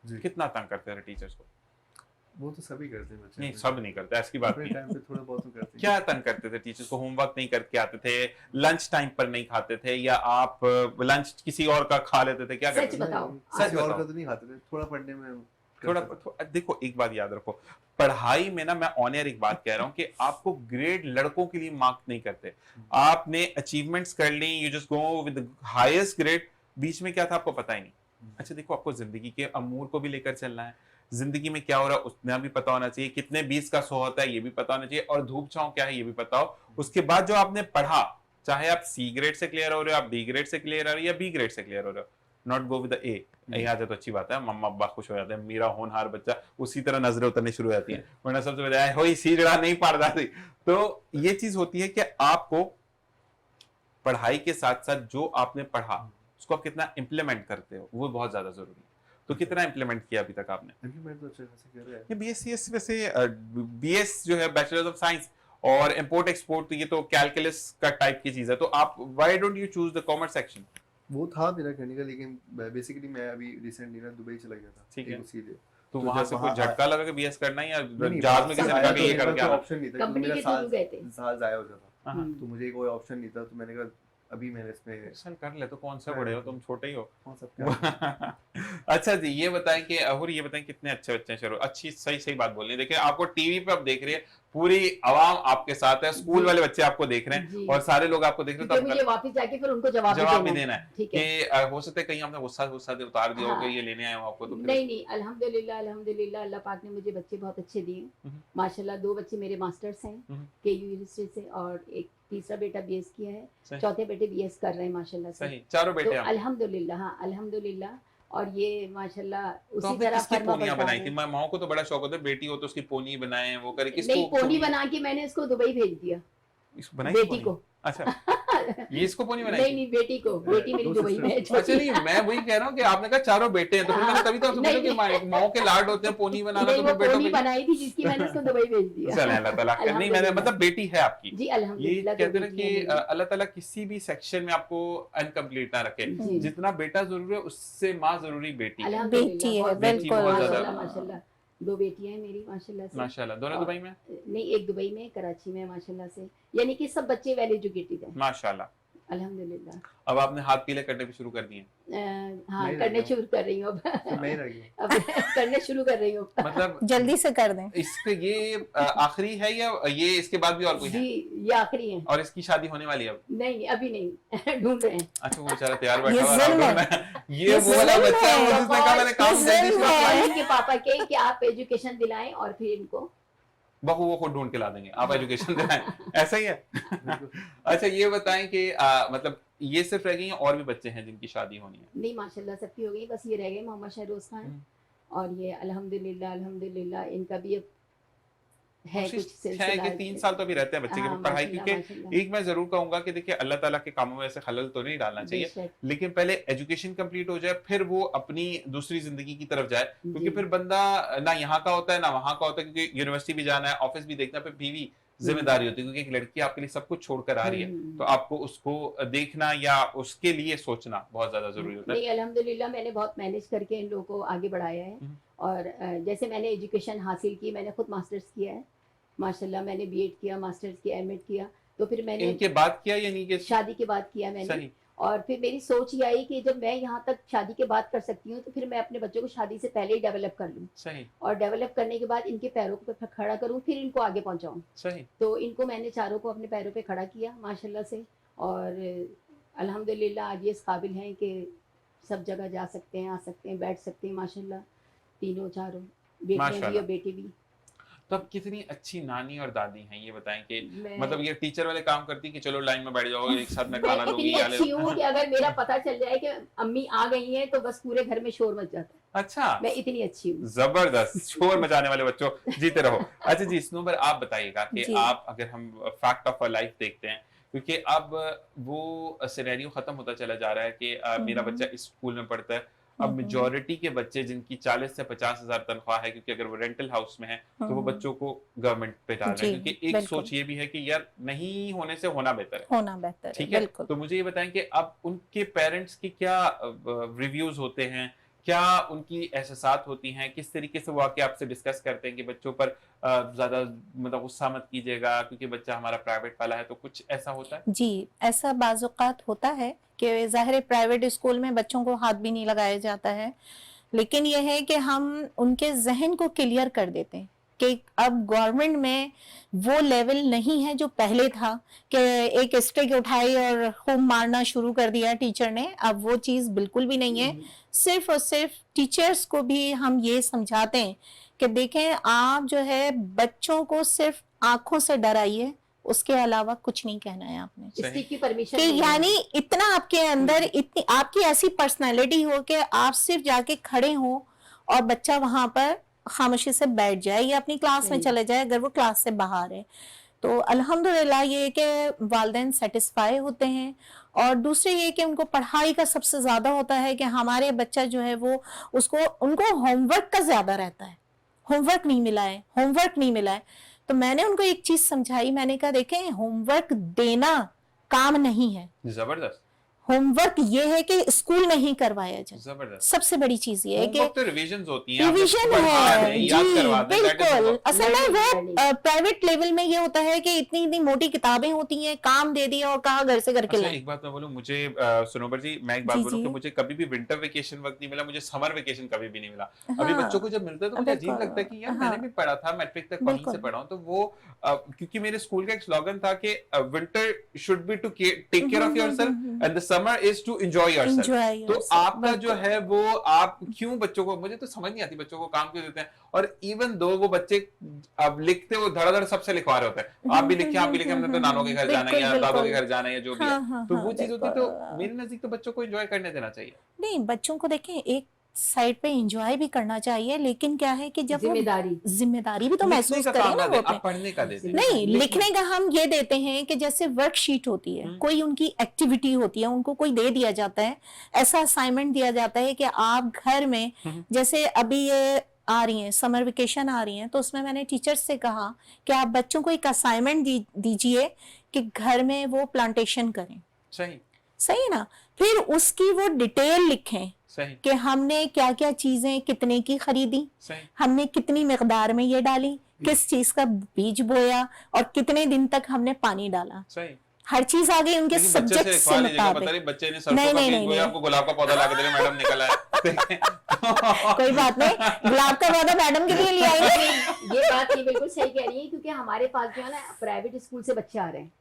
Speaker 4: जी।
Speaker 1: कितना तंग करते थे टीचर्स को?
Speaker 4: वो तो सभी करते हैं बच्चे
Speaker 1: नहीं, सब नहीं करते, ऐसी बात
Speaker 4: अपने
Speaker 1: नहीं।
Speaker 4: टाइम पे थोड़ा बहुत तो करते हैं।
Speaker 1: क्या तंग करते थे टीचर्स को? होमवर्क नहीं करके आते थे, लंच टाइम पर नहीं खाते थे, या आप लंच किसी और का खा लेते थे, क्या
Speaker 2: सच
Speaker 1: करते थे?
Speaker 2: बताओ,
Speaker 4: नहीं,
Speaker 1: सच
Speaker 4: किसी और
Speaker 1: बताओ।
Speaker 4: का तो नहीं खाते थे, थोड़ा पढ़ने में
Speaker 1: थोड़ा
Speaker 4: करते थे।
Speaker 1: देखो, एक बात याद रखो, पढ़ाई में ना, मैं ऑन एयर एक बात कह रहा हूँ कि आपको ग्रेड लड़कों के लिए मार्क नहीं करते। आपने अचीवमेंट्स कर ली, you just go with highest grade, बीच में क्या था आपको पता ही नहीं। अच्छा देखो, आपको जिंदगी के अमूर को भी लेकर चलना है, जिंदगी में क्या हो रहा है उतना भी पता होना चाहिए, कितने 20 का 100 होता है ये भी पता होना चाहिए, और धूप छांव क्या है ये भी पता हो। उसके बाद जो आपने पढ़ा, चाहे आप सी ग्रेड से क्लियर हो रहे हो, आप डी ग्रेड से क्लियर हो रहे हो, या बी ग्रेड से क्लियर हो रहे हो, नॉट गो विद ए। यही आ जाए तो अच्छी बात है, मम्मा अब्बा खुश हो जाते हैं, मेरा होनहार बच्चा, उसी तरह नजरें उतरनी शुरू हो जाती हैं, वरना सबसे पहले हो सी जड़ा नहीं पढ़ता थी। तो ये चीज होती है कि आपको पढ़ाई के साथ साथ जो आपने पढ़ा उसको आप कितना इंप्लीमेंट करते हो, वो बहुत ज्यादा जरूरी है। तो कितना इंप्लीमेंट किया अभी तक आपने?
Speaker 4: इम्प्लीमेंट तो अच्छे खासे कर रहे हैं।
Speaker 1: ये बीएससीएस वैसे बीएस जो है, बैचलर्स ऑफ साइंस, और इंपोर्ट एक्सपोर्ट, तो ये तो कैलकुलस का टाइप की चीज है, तो आप why don't you choose the commerce section?
Speaker 4: वो था मेरा करने का, लेकिन बेसिकली मैं अभी रिसेंटली ना दुबई चला गया था,
Speaker 1: ठीक है।
Speaker 4: उसी लिए।
Speaker 1: तो
Speaker 4: तो
Speaker 1: वहां
Speaker 4: जब
Speaker 1: से कोई
Speaker 4: वहाँ
Speaker 1: झटका लगा कि बीएस करना है, या
Speaker 4: नहीं,
Speaker 1: जहाज
Speaker 4: वहाँ
Speaker 1: में
Speaker 4: से
Speaker 1: किसी ने
Speaker 4: आया
Speaker 1: कहा
Speaker 4: तो
Speaker 1: कि ये
Speaker 4: मेरे
Speaker 1: करके
Speaker 4: पास
Speaker 1: आना?
Speaker 4: ऑप्शन नहीं था,
Speaker 2: कंपनी
Speaker 4: क्योंकि
Speaker 2: के
Speaker 4: मेरा
Speaker 2: थ्रू गए थे।
Speaker 4: साल जाया हो जाता,
Speaker 1: हाँ।
Speaker 4: तो मुझे कोई ऑप्शन नहीं था, तो मैंने कहा अभी मैंने इसमें
Speaker 1: सन कर ले, तो कौन सा बड़े हो तुम, छोटे ही हो।
Speaker 4: कौन सा क्या
Speaker 1: अच्छा जी, ये बताएं कि अहुर, ये बताएं कितने अच्छे बच्चे हैं। चलो, अच्छी सही सही बात बोलनी है। देखिए, आपको टीवी पे अब देख रही है, पूरी आवाम आपके साथ है, स्कूल
Speaker 2: जी।
Speaker 1: वाले बच्चे आपको देख रहे हैं,
Speaker 2: जी।
Speaker 1: और सारे लोग आपको देख रहे हैं,
Speaker 2: क्योंकि
Speaker 1: तो
Speaker 2: मुझे वापस जाके फिर उनको जवाब
Speaker 1: जवाब भी
Speaker 2: भी
Speaker 1: देना है
Speaker 2: ठीक
Speaker 1: कि
Speaker 2: है।
Speaker 1: हो सकता है कहीं आपने गुस्सा गुस्सा दे उतार दिया हो
Speaker 2: हाँ।
Speaker 1: कि ये लेने आए हो आपको, तो फिर
Speaker 2: नहीं नहीं, अल्हम्दुलिल्लाह अल्हम्दुलिल्लाह, अल्लाह पाक ने मुझे बच्चे बहुत अच्छे दिए
Speaker 1: हम्म।
Speaker 2: माशाल्लाह। 2 बच्चे मेरे मास्टर्स हैं
Speaker 1: हम्म।
Speaker 2: केयू यूनिवर्सिटी से, और एक तीसरा बेटा बीएस किया है,
Speaker 1: सही।
Speaker 2: चौथे बेटे बीएस कर रहे हैं माशाल्लाह से।
Speaker 1: सही, चारों
Speaker 2: तो
Speaker 1: बेटे आप।
Speaker 2: अल्हम्दुलिल्लाह, हाँ अल्हम्दुलिल्लाह। और ये माशाल्लाह
Speaker 1: तो
Speaker 2: उसी
Speaker 1: आपने
Speaker 2: तरह
Speaker 1: किसकी
Speaker 2: फर्मा
Speaker 1: पोनियां
Speaker 2: बरदार
Speaker 1: बनाई
Speaker 2: है।
Speaker 1: थी? माओ को तो बड़ा शौक होता है, बेटी हो तो उसकी पोनी बनाए, वो करे,
Speaker 2: नहीं,
Speaker 1: किसको
Speaker 2: पोनी बना के मैंने इसको दुबई भेज दिया,
Speaker 1: इसको बनाई
Speaker 2: बेटी
Speaker 1: पोनी?
Speaker 2: को।
Speaker 1: अच्छा, ये इसको पोनी बनाई
Speaker 2: नहीं
Speaker 1: थी?
Speaker 2: नहीं, बेटी को, बेटी मेरी
Speaker 4: दो
Speaker 2: दुबई में है,
Speaker 4: sisters।
Speaker 1: अच्छा, नहीं मैं वही कह रहा हूँ कि आपने कहा चारों बेटे हैं, तो फिर मैंने तभी तो आपसे पूछा कि माओ के लाड होते हैं, पोनी बनाना,
Speaker 2: नहीं,
Speaker 1: तो
Speaker 2: वो
Speaker 1: फिर बेटों
Speaker 2: पोनी
Speaker 1: के
Speaker 2: बनाई थी जिसकी मैंने उसको दुबई भेज दिया।
Speaker 1: चले, अल्लाह ताला नहीं, मैंने
Speaker 2: अल्हम्दुलिल्लाह।
Speaker 1: मतलब बेटी है आपकी।
Speaker 2: जी
Speaker 1: ये
Speaker 2: अल्हम्दुलिल्लाह, दो
Speaker 1: कहते हैं ना
Speaker 2: बेटियां
Speaker 1: कि
Speaker 2: हैं मेरी।
Speaker 1: अल्लाह ताला किसी भी सेक्शन में आपको अनकम्प्लीट ना रखे,
Speaker 2: जी।
Speaker 1: जितना बेटा जरूरी है उससे माँ जरूरी बेटी है।
Speaker 2: अल्हम्दुलिल्लाह,
Speaker 3: बेटी है,
Speaker 2: बहुत
Speaker 1: बेटी
Speaker 3: बिल्कुल।
Speaker 1: बहुत ज्यादा।
Speaker 2: माशाल्लाह माशाल्लाह। 2 बेटियां हैं मेरी माशाल्लाह से।
Speaker 1: माशाल्लाह, दोनों
Speaker 2: और-
Speaker 1: दुबई में?
Speaker 2: नहीं, एक दुबई में, कराची में माशाल्लाह से, यानी कि सब बच्चे वेल एजुकेटेड हैं
Speaker 1: माशाल्लाह।
Speaker 2: अल्हम्दुलिल्लाह।
Speaker 1: अब आपने हाथ पीले करने भी शुरू कर दिए?
Speaker 2: हाँ,
Speaker 4: नहीं
Speaker 2: करने
Speaker 4: लगा।
Speaker 2: शुरू कर रही हूँ अब।
Speaker 4: फिर मैं ही रह गया।
Speaker 2: अब करने शुरू कर रही हूँ।
Speaker 1: मतलब
Speaker 3: जल्दी से कर दें।
Speaker 1: इसके ये आखिरी है, या ये इसके बाद भी और कोई
Speaker 2: जी,
Speaker 1: है?
Speaker 2: ये आखिरी है।
Speaker 1: और इसकी शादी होने वाली है अब?
Speaker 2: नहीं अभी नहीं, ढूंढ रहे हैं।
Speaker 1: अच्छा, वो बेचारा तैयार
Speaker 3: ये
Speaker 1: बैठा हुआ है,
Speaker 3: जुल्म
Speaker 1: आप
Speaker 3: है।
Speaker 1: लोग ये
Speaker 3: ये
Speaker 1: वो वाला
Speaker 3: जुल्म
Speaker 1: बच्चा है, वो
Speaker 3: है।
Speaker 1: जिसने कहा मैंने काम
Speaker 3: ये
Speaker 1: जल्दी
Speaker 3: जुल्म
Speaker 1: शुरू
Speaker 3: है।
Speaker 1: करना है।
Speaker 2: इनके पापा के कि आप एजुकेशन दिलाएं और फिर इनको
Speaker 1: बहू वो खुद ढूंढ के ला देंगे, आप एजुकेशन दिलाएं, ऐसा ही है।
Speaker 4: बिल्कुल।
Speaker 1: अच्छा, ये बताएं कि मतलब ये सिर्फ रह गई हैं, और भी बच्चे हैं जिनकी शादी होनी है?
Speaker 2: नहीं माशाल्लाह सबकी हो गई, बस ये रह गए मोहम्मद शहरोज खान, और ये अल्हम्दुलिल्लाह अल्हम्दुलिल्लाह इनका भी अब है कुछ
Speaker 1: कोशिश है
Speaker 2: सिलसिला।
Speaker 1: कि 3 साल तो अभी रहते हैं बच्चे के
Speaker 2: हाँ,
Speaker 1: पढ़ाई,
Speaker 2: माशाल्लाह,
Speaker 1: क्योंकि
Speaker 2: माशाल्लाह।
Speaker 1: एक मैं जरूर कहूंगा कि देखिए, अल्लाह ताला के कामों में ऐसे खलल तो नहीं डालना चाहिए,
Speaker 2: बेशक,
Speaker 1: लेकिन पहले एजुकेशन कंप्लीट हो जाए, फिर वो अपनी दूसरी जिंदगी की तरफ जाए, क्योंकि
Speaker 2: जी।
Speaker 1: फिर बंदा ना यहाँ का होता है ना वहां का होता है, क्योंकि यूनिवर्सिटी भी जाना है, ऑफिस भी देखना है, फिर बीवी जिम्मेदारी होती है, क्योंकि एक लड़की आपके लिए सब कुछ छोड़कर आ रही है, तो आपको उसको देखना या उसके लिए सोचना बहुत ज्यादा जरूरी होता है।
Speaker 2: नहीं अल्हम्दुलिल्लाह मैंने बहुत मैनेज करके इन लोगों को आगे बढ़ाया है।
Speaker 1: हम्म।
Speaker 2: और जैसे मैंने एजुकेशन हासिल की, मैंने खुद मास्टर्स किया है माशाल्लाह, मैंने बीएड किया, मास्टर्स किया, एमएड किया, तो फिर मैंने
Speaker 1: इनके बाद किया या नहीं के?
Speaker 2: शादी के बाद किया मैंने।
Speaker 1: सही।
Speaker 2: और फिर मेरी सोच ये आई कि जब मैं यहाँ तक शादी के बाद कर सकती हूँ, तो फिर मैं अपने बच्चों को शादी से पहले ही डेवलप कर लूँ,
Speaker 1: सही।
Speaker 2: और डेवलप करने के बाद इनके पैरों पे खड़ा करूँ, फिर इनको आगे पहुँचाऊँ।
Speaker 1: सही।
Speaker 2: तो इनको मैंने चारों को अपने पैरों पे खड़ा किया माशाल्लाह से, और अल्हम्दुलिल्लाह आज ये इस काबिल हैं कि सब जगह जा सकते हैं, आ सकते हैं, बैठ सकते हैं माशाल्लाह, तीनों चारों बेटियां भी
Speaker 1: माशाल्लाह।
Speaker 2: और बेटे भी।
Speaker 1: तो अब कितनी अच्छी नानी और दादी हैं, ये बताएं कि
Speaker 2: मैं
Speaker 1: मतलब ये टीचर वाले काम करती कि चलो लाइन में बैठ जाओ, एक साथ में खाना
Speaker 2: मैं
Speaker 1: लोगी
Speaker 2: इतनी
Speaker 1: या
Speaker 2: अच्छी हूँ कि अगर मेरा पता चल जाए कि अम्मी आ गई हैं तो बस पूरे घर में शोर मच जाता है।
Speaker 1: अच्छा,
Speaker 2: मैं इतनी अच्छी हूँ।
Speaker 1: जबरदस्त, शोर मचाने वाले बच्चों जीते रहो। अच्छा जी, स्नोबर आप बताइएगा कि
Speaker 3: जी।
Speaker 1: आप अगर हम फैक्ट ऑफ लाइफ देखते हैं, क्योंकि अब वो सिनेरियो खत्म होता चला जा रहा है कि मेरा बच्चा इस स्कूल में पढ़ता है, अब मेजोरिटी के बच्चे जिनकी 40 से 50 हजार तनख्वाह है, क्योंकि अगर वो रेंटल हाउस में है तो वो बच्चों को गवर्नमेंट पे डाल रहे हैं,
Speaker 3: जी,
Speaker 1: क्योंकि एक
Speaker 3: बिल्कुल।
Speaker 1: सोच ये भी है कि यार नहीं होने से होना बेहतर है।
Speaker 3: होना बेहतर है,
Speaker 1: ठीक है,
Speaker 3: बिल्कुल।
Speaker 1: तो मुझे ये बताएं कि अब उनके पेरेंट्स के क्या रिव्यूज होते हैं, क्या उनकी एहसासात होती हैं, किस तरीके से वो आके आपसे डिस्कस करते हैं कि बच्चों पर ज्यादा मतलब गुस्सा मत कीजिएगा क्योंकि बच्चा हमारा प्राइवेट वाला है, तो कुछ ऐसा होता है?
Speaker 3: जी, ऐसा बाज़-औक़ात होता है कि ज़ाहिर है प्राइवेट स्कूल में बच्चों को हाथ भी नहीं लगाया जाता है, लेकिन ये है कि हम उनके ज़हन को क्लियर कर देते हैं कि अब गवर्नमेंट में वो लेवल नहीं है जो पहले था कि एक स्टिक उठाई और खूब मारना शुरू कर दिया टीचर ने, अब वो चीज़ बिल्कुल भी नहीं है। सिर्फ़ और सिर्फ़ टीचर्स को भी हम ये समझाते हैं कि देखें आप जो है बच्चों को सिर्फ़ आँखों से डराइए, उसके अलावा कुछ नहीं कहना है आपने।
Speaker 2: स्टिक की परमिशन
Speaker 3: कि यानी इतना आपके अंदर इतनी आपकी ऐसी पर्सनालिटी हो कि आप सिर्फ जाके खड़े हो और बच्चा वहां पर खामोशी से बैठ जाए या अपनी क्लास में चले जाए अगर वो क्लास से बाहर है। तो अल्हम्दुलिल्लाह ये कि वालिदैन सेटिस्फाई होते हैं। और दूसरे ये कि उनको पढ़ाई का सबसे ज्यादा होता है कि हमारे बच्चा जो है वो उसको उनको होमवर्क का ज्यादा रहता है, होमवर्क नहीं मिला है, होमवर्क नहीं मिला है। तो मैंने उनको एक चीज समझाई, मैंने कहा देखें होमवर्क देना काम नहीं है,
Speaker 1: जबरदस्त।
Speaker 3: होमवर्क ये है कि स्कूल नहीं करवाया जाए।
Speaker 1: जबरदस्त।
Speaker 3: सबसे बड़ी चीज ये है कि
Speaker 1: होमवर्क तो रिवीजन्स होती हैं,
Speaker 3: रिवीजन
Speaker 1: आप
Speaker 3: है
Speaker 1: याद
Speaker 3: जी
Speaker 1: करवा दें, that is
Speaker 3: बिल्कुल।
Speaker 1: homework।
Speaker 3: असल में वो
Speaker 2: Learning।
Speaker 3: प्राइवेट लेवल में ये होता है कि इतनी इतनी मोटी किताबें होती हैं, काम दे दिया और कहा घर से करके
Speaker 1: अच्छा
Speaker 3: लाए।
Speaker 1: एक बात मैं बोलूं, मुझे सुनोबर जी मैं एक बात
Speaker 3: जी,
Speaker 1: बोलूं
Speaker 3: जी।
Speaker 1: कि मुझे कभी भी विंटर वेकेशन वक्त नहीं मिला, मुझे समर वेकेशन कभी भी नहीं मिला। अभी
Speaker 3: हाँ,
Speaker 1: बच्चों को जब मिलता है तो मुझे अजीब
Speaker 3: बिल्कुल,
Speaker 1: लगता है कि यार
Speaker 3: हाँ,
Speaker 1: मैंने भी पढ़ा था, मैट्रिक तक वहीं से
Speaker 3: बिल्कुल।
Speaker 1: पढ़ा हूं, तो वो क्योंकि मेरे स्कूल का एक स्लोगन था कि winter should be to take care of yourself and the summer is to enjoy yourself.
Speaker 3: Enjoy
Speaker 1: तो
Speaker 3: yourself,
Speaker 1: आपका जो
Speaker 3: बिल्कुल।
Speaker 1: है वो आप क्यों बच्चों को, मुझे तो समझ नहीं आती बच्चों को काम क्यों देते हैं। और इवन दो वो बच्चे अब लिखते वो धड़ाधड़ सबसे लिखवा रहे होते हैं, आप भी लिखिए आप भी लिखिए, हमने तो नानों के घर जाना है या
Speaker 3: बिल्कुल,
Speaker 1: दादों के
Speaker 3: बिल्कुल।
Speaker 1: घर जाना है या जो भी है।
Speaker 3: हाँ, हाँ,
Speaker 1: तो
Speaker 3: हाँ,
Speaker 1: वो चीज होती, तो
Speaker 3: बिल्कुल।
Speaker 1: मेरे नजदीक तो बच्चों को एंजॉय करने देना चाहिए।
Speaker 3: नहीं, बच्चों को देखें एक साइड पे एंजॉय भी करना चाहिए, लेकिन क्या है कि जब वो जिम्मेदारी भी तो
Speaker 1: लिखने
Speaker 3: महसूस
Speaker 1: का
Speaker 3: करें
Speaker 1: काम
Speaker 3: ना
Speaker 1: ना
Speaker 3: वो
Speaker 1: दे,
Speaker 3: अपने।
Speaker 1: आप पढ़ने का दे दें।
Speaker 3: नहीं, लिखने का हम ये देते हैं कि जैसे वर्कशीट होती है, कोई उनकी एक्टिविटी होती है, उनको कोई दे दिया जाता है, ऐसा असाइनमेंट दिया जाता है कि आप घर में, जैसे अभी ये आ रही हैं समर वेकेशन आ रही हैं, तो उसमें मैंने टीचर्स से कहा कि आप बच्चों को एक असाइनमेंट दीजिए कि घर में वो प्लांटेशन करें।
Speaker 1: सही
Speaker 3: सही है ना? फिर उसकी वो डिटेल लिखें
Speaker 1: सही
Speaker 3: कि हमने क्या क्या चीजें कितने की खरीदी,
Speaker 1: सही
Speaker 3: हमने कितनी मिकदार में ये डाली, किस चीज का बीज बोया और कितने दिन तक हमने पानी डाला।
Speaker 1: सही।
Speaker 3: हर चीज आ गई उनके
Speaker 1: लेकिन बच्चे
Speaker 3: सब्जेक्ट
Speaker 1: से
Speaker 3: से
Speaker 1: लिखवा लीजिएगा,
Speaker 3: मुताबिक।
Speaker 1: पता नहीं बच्चे ने सरसों
Speaker 3: नहीं,
Speaker 1: का
Speaker 3: नहीं,
Speaker 1: बीज
Speaker 3: नहीं,
Speaker 1: बोया,
Speaker 3: नहीं।
Speaker 1: आपको गुलाब का पौधा ला के दे रहे, मैडम निकल आए।
Speaker 3: कोई बात नहीं, गुलाब का पौधा मैडम के लिए ले आएंगे।
Speaker 2: ये बात ये बिल्कुल सही कह रही है, क्योंकि हमारे पास जो है ना प्राइवेट स्कूल से बच्चे आ रहे हैं,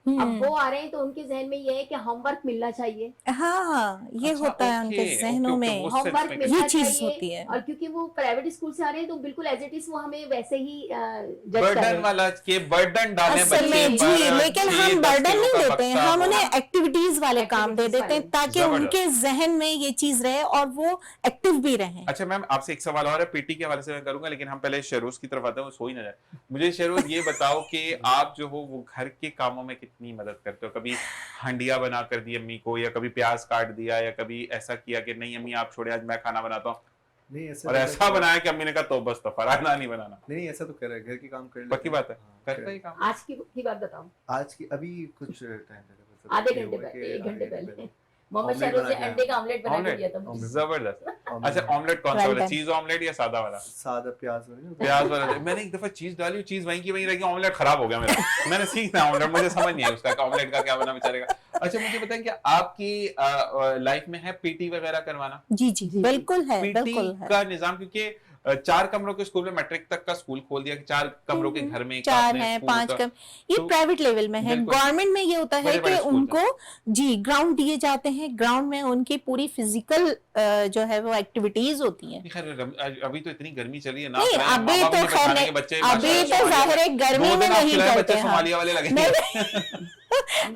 Speaker 2: अब वो आ रहे हैं तो उनके जहन में ये है कि होमवर्क मिलना चाहिए।
Speaker 3: हाँ, ये
Speaker 1: अच्छा,
Speaker 3: होता है उनके
Speaker 1: ओके,
Speaker 3: जहनों
Speaker 1: ओके,
Speaker 3: में,
Speaker 1: वो
Speaker 2: होमवर्क
Speaker 1: सेंस
Speaker 2: मिलना
Speaker 3: ये चीज
Speaker 2: चाहिए।
Speaker 3: होती है।
Speaker 2: और क्योंकि वो प्राइवेट स्कूल से आ रहे हैं तो बिल्कुल एज इट इज वो हमें वैसे ही जज कर रहे
Speaker 1: बर्डन
Speaker 2: हैं।
Speaker 1: वाला के बर्डन डालें
Speaker 3: असल
Speaker 1: बच्चे
Speaker 3: में
Speaker 1: पर,
Speaker 3: जी, लेकिन
Speaker 1: 6-10
Speaker 3: हम बर्डन
Speaker 1: किलो
Speaker 3: नहीं
Speaker 1: का
Speaker 3: देते हैं,
Speaker 1: बक्सा
Speaker 3: हम
Speaker 1: हो।
Speaker 3: उन्हें एक्टिविटीज वाले काम दे
Speaker 2: Activities
Speaker 3: देते हैं
Speaker 2: वाले।
Speaker 3: ताकि
Speaker 1: जबरदस्त।
Speaker 3: उनके जहन में ये चीज रहे और वो एक्टिव भी रहें।
Speaker 1: अच्छा मैम, आपसे एक सवाल और है, पीटी के हवाले से मैं करूंगा, लेकिन हम पहले शेरोज की तरफ आते हैं, वो सो ही ना जाए। मुझे शेरोज ये बताओ कि आप जो हो वो घर के कामों में कितनी मदद करते हो? कभी हंडिया बना कर दी अम्मी को, या कभी प्याज काट दिया, या कभी ऐसा किया कि नहीं अम्मी आप छोड़े आज मैं खाना बनाता हूँ,
Speaker 4: नहीं ऐसा
Speaker 1: और
Speaker 4: तो
Speaker 1: ऐसा
Speaker 4: कर-
Speaker 1: बनाया कि अम्मी ने कहा तो बस तो फराना नहीं बनाना?
Speaker 4: नहीं ऐसा तो कर रहा है, घर के काम कर लेते
Speaker 1: पक्की
Speaker 4: हैं।
Speaker 1: बात है,
Speaker 4: हाँ,
Speaker 1: करता ही काम।
Speaker 2: आज की बात बताओ।
Speaker 4: आज की अभी कुछ टाइम पहले
Speaker 2: आधे
Speaker 4: ये
Speaker 2: घंटे
Speaker 4: हुआ कि
Speaker 2: पहले, 1 घंटे
Speaker 4: आधे
Speaker 2: पहले मोहम्मद
Speaker 4: ऑमलेट
Speaker 2: शहरोज ने
Speaker 4: बना के
Speaker 2: अंडे का ऑमलेट बना के
Speaker 1: ऑमलेट?
Speaker 2: दिया था मुझे।
Speaker 1: जबरदस्त।
Speaker 4: ऑमलेट
Speaker 1: अच्छा
Speaker 4: बना-
Speaker 1: ऑमलेट कौन सा
Speaker 3: Well
Speaker 1: वाला,
Speaker 3: done.
Speaker 1: चीज ऑमलेट या सादा वाला?
Speaker 4: सादा प्याज वाली ना,
Speaker 1: प्याज वाला। मैंने एक दफा चीज डाली, चीज वहीं की वहीं रह गई, ऑमलेट खराब हो गया मेरा। मैंने सीखना है ऑमलेट, मुझे समझ नहीं है उसका ऑमलेट का क्या बना बेचारे का। अच्छा मुझे बताएं कि आपकी लाइफ में है पीटी वगैरह करवाना?
Speaker 3: जी जी, बिल्कुल है,
Speaker 1: पीटी
Speaker 3: बिल्कुल है।
Speaker 1: का निजाम, क्योंकि 4 कमरों के स्कूल में, मैट्रिक तक का स्कूल खोल दिया कि 4 कमरों के घर में
Speaker 3: 4
Speaker 1: आपने
Speaker 3: है,
Speaker 1: स्कूल
Speaker 3: 5
Speaker 1: का-
Speaker 3: कम, ये
Speaker 1: तो-
Speaker 3: प्राइवेट लेवल में है।
Speaker 1: बिल्कुल।
Speaker 3: गवर्नमेंट में ये होता है
Speaker 1: बड़े-बड़े
Speaker 3: कि
Speaker 1: स्कूल
Speaker 3: उनको जी ग्राउंड दिए जाते हैं, ग्राउंड में उनकी पूरी फिजिकल जो है वो एक्टिविटीज होती हैं।
Speaker 1: नहीं, खैर अभी तो इतनी गर्मी चली है ना,
Speaker 3: नहीं,
Speaker 1: खिलाएं,
Speaker 3: अभी
Speaker 1: माँ-बाप
Speaker 3: तो
Speaker 1: नहीं
Speaker 3: खैर
Speaker 1: बचाने
Speaker 3: नहीं,
Speaker 1: के बच्चे
Speaker 3: अभी
Speaker 1: माशाल्लाह
Speaker 3: तो
Speaker 1: सोमालिया
Speaker 3: जाहिर है
Speaker 1: में।
Speaker 3: गर्मी
Speaker 1: 2
Speaker 3: में
Speaker 1: दिन आप
Speaker 3: नहीं
Speaker 1: खिलाएं,
Speaker 3: करते
Speaker 1: बच्चे
Speaker 3: हम।
Speaker 1: सोमालिया वाले लगेंगे।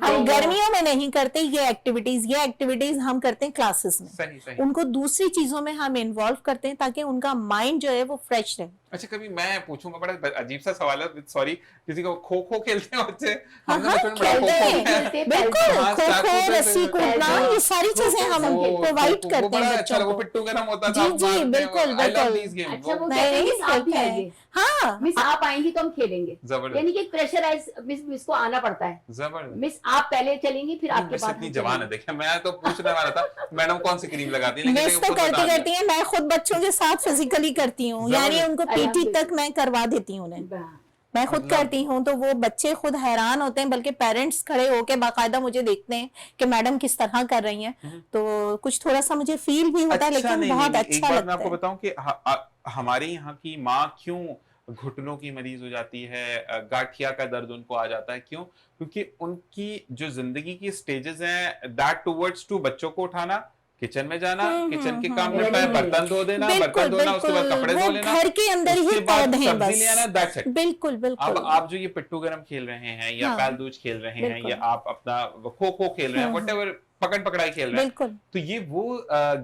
Speaker 3: हम गर्मियों में नहीं करते ये एक्टिविटीज हम करते हैं क्लासेस में।
Speaker 1: सही सही।
Speaker 3: उनको दूसरी चीजों में हम इन्वॉल्व करते हैं ताकि उनका माइंड जो है वो फ्रेश रहे।
Speaker 1: अच्छा, कभी मैं पूछूंगा, बड़ा अजीब सा सवाल है, सॉरी, किसी को खो खो खेलते हैं बच्चे?
Speaker 3: हाँ
Speaker 1: हमने
Speaker 3: हाँ
Speaker 1: बचपन में बड़ा खो
Speaker 3: खेलते
Speaker 1: खो
Speaker 3: हैं,
Speaker 1: खेला है।
Speaker 2: खेलते
Speaker 3: बिल्कुल
Speaker 1: हाँ,
Speaker 3: खो
Speaker 1: स्टार
Speaker 3: खो
Speaker 1: खेलते
Speaker 3: रस्सी
Speaker 1: थे,
Speaker 3: कूदना
Speaker 2: हाँ,
Speaker 3: ये सारी चीजें हम
Speaker 2: वो
Speaker 3: प्रोवाइड
Speaker 1: वो
Speaker 3: करते
Speaker 1: बड़ा
Speaker 3: हैं
Speaker 1: अच्छा,
Speaker 3: बच्चों
Speaker 1: वो
Speaker 3: को।
Speaker 1: पिट्ठू गरम होता था,
Speaker 3: जी
Speaker 1: आप
Speaker 3: जी
Speaker 1: मारते
Speaker 3: बिल्कुल
Speaker 1: आई लव
Speaker 3: बिल्कुल।
Speaker 1: This game.
Speaker 2: अच्छा वो
Speaker 3: नहीं
Speaker 2: कहते हैं
Speaker 3: नहीं
Speaker 2: मिस आप भी
Speaker 3: खेलते हैं,
Speaker 2: आइए,
Speaker 3: हाँ
Speaker 2: मिस आप आएंगी तो हम खेलेंगे,
Speaker 1: जबरदस्त
Speaker 2: यानी कि प्रेशराइज मिस को आना पड़ता है,
Speaker 1: जबरदस्त।
Speaker 2: मिस आप पहले चलेंगी फिर आपके
Speaker 1: मिस
Speaker 2: बाद
Speaker 1: इतनी
Speaker 2: हम
Speaker 1: जवान है,
Speaker 2: चलेंगे।
Speaker 1: देखिए मैं तो पूछने वाला था मैडम कौन सी क्रीम लगाती है, लेकिन
Speaker 3: मिस
Speaker 1: देखिए
Speaker 3: तो
Speaker 1: खुद बता
Speaker 3: करती
Speaker 1: दिया।
Speaker 3: करती है, मैं खुद बच्चों के साथ फिजिकली करती हूँ, यानी
Speaker 1: जबरदस्त।
Speaker 3: उनको पीटी
Speaker 2: अल्हम्दुलिल्लाह।
Speaker 3: तक मैं करवा देती हूँ उन्हें,
Speaker 2: हाँ,
Speaker 3: मैं खुद
Speaker 1: मतलब
Speaker 3: करती हूँ, तो वो बच्चे खुद हैरान होते हैं, बल्कि पेरेंट्स खड़े होके बाकायदा मुझे देखते हैं कि मैडम किस तरह कर रही हैं, तो कुछ थोड़ा सा मुझे फील भी होता है,
Speaker 1: अच्छा,
Speaker 3: लेकिन
Speaker 1: नहीं नहीं
Speaker 3: बहुत
Speaker 1: नहीं, एक
Speaker 3: अच्छा
Speaker 1: बात मैं
Speaker 3: लगता
Speaker 1: आपको
Speaker 3: है।
Speaker 1: बताऊं कि हमारे यहाँ की माँ क्यों घुटनों की मरीज हो जाती है, गाठिया का दर्द उनको आ जाता है, क्यों? क्योंकि उनकी जो जिंदगी की स्टेजेस हैं, दैट टुवर्ड्स टू बच्चों को उठाना, किचन में जाना, किचन के काम में
Speaker 2: Running में।
Speaker 1: बर्तन धो देना,
Speaker 3: बिल्कुल
Speaker 1: बर्तन धोना, उसके बाद
Speaker 3: बिल्कुल,
Speaker 1: कपड़े
Speaker 3: वो
Speaker 1: धो लेना,
Speaker 3: घर के अंदर ही
Speaker 1: उसके बाद
Speaker 3: कैद हैं
Speaker 1: सब्जी
Speaker 3: बस।
Speaker 1: ले आना, दैट्स इट।
Speaker 3: बिल्कुल
Speaker 1: अब
Speaker 3: बिल्कुल
Speaker 1: आप जो ये पिट्ठू गरम खेल रहे हैं, या
Speaker 3: हाँ,
Speaker 1: पैल दूज खेल रहे हैं,
Speaker 3: बिल्कुल।
Speaker 1: या आप अपना खो खो खेल रहे हैं, व्हाटएवर, पकड़ पकड़ाई खेल रहे हैं,
Speaker 3: बिल्कुल
Speaker 1: तो ये वो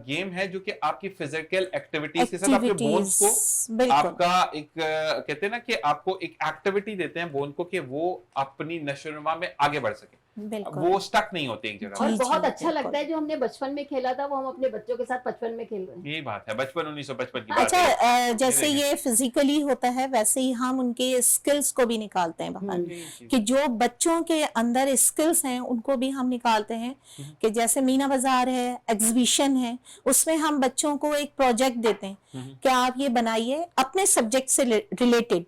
Speaker 1: गेम है जो कि आपकी फिजिकल एक्टिविटीज के साथ आपके बोन्स
Speaker 3: एक्टिविटीज,
Speaker 1: को,
Speaker 3: बिल्कुल
Speaker 1: आपका एक कहते हैं ना कि आपको एक एक्टिविटी देते हैं बोन को, कि वो अपनी नशोनुमा में आगे बढ़ सके,
Speaker 3: बिल्कुल
Speaker 1: वो स्टक नहीं होते एक जगह
Speaker 2: और
Speaker 1: पर।
Speaker 3: जी
Speaker 2: बहुत
Speaker 3: जी
Speaker 2: अच्छा लगता
Speaker 3: बिल्कुल।
Speaker 2: है जो हमने बचपन में खेला था वो हम अपने बच्चों के साथ बचपन में खेल रहे हैं।
Speaker 1: यही बात है, बचपन 1955 की बात
Speaker 3: अच्छा
Speaker 1: है।
Speaker 3: जैसे
Speaker 1: देखें।
Speaker 3: ये फिजिकली होता है, वैसे ही हम उनके स्किल्स को भी निकालते हैं बाहर,
Speaker 1: यही चीज़।
Speaker 3: कि जो बच्चों के अंदर स्किल्स हैं उनको भी हम निकालते हैं, कि जैसे मीना बाजार है, एग्जीबिशन है, उसमें हम बच्चों को एक प्रोजेक्ट देते हैं कि आप ये बनाइए अपने सब्जेक्ट से रिलेटेड,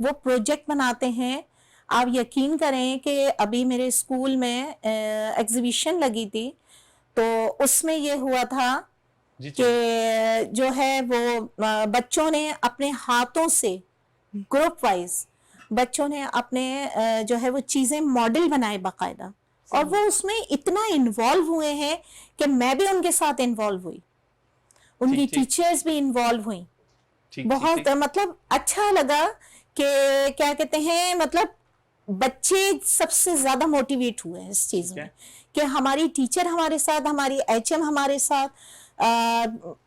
Speaker 3: वो प्रोजेक्ट बनाते हैं। आप यकीन करें कि अभी मेरे स्कूल में एग्जीबिशन लगी थी, तो उसमें ये हुआ था
Speaker 1: जी
Speaker 3: कि जो है वो बच्चों ने अपने हाथों से ग्रुप वाइज बच्चों ने अपने जो है वो चीजें मॉडल बनाए बाकायदा, और वो उसमें इतना इन्वॉल्व हुए हैं कि मैं भी उनके साथ इन्वॉल्व हुई, उनकी
Speaker 1: ठीक, ठीक।
Speaker 3: टीचर्स भी इन्वॉल्व हुई,
Speaker 1: ठीक
Speaker 3: बहुत
Speaker 1: ठीक।
Speaker 3: मतलब अच्छा लगा कि क्या कहते हैं, मतलब बच्चे सबसे ज्यादा मोटिवेट हुए हैं इस चीज
Speaker 1: ठीक है।
Speaker 3: में, कि हमारी टीचर हमारे साथ, हमारी एचएम हमारे साथ,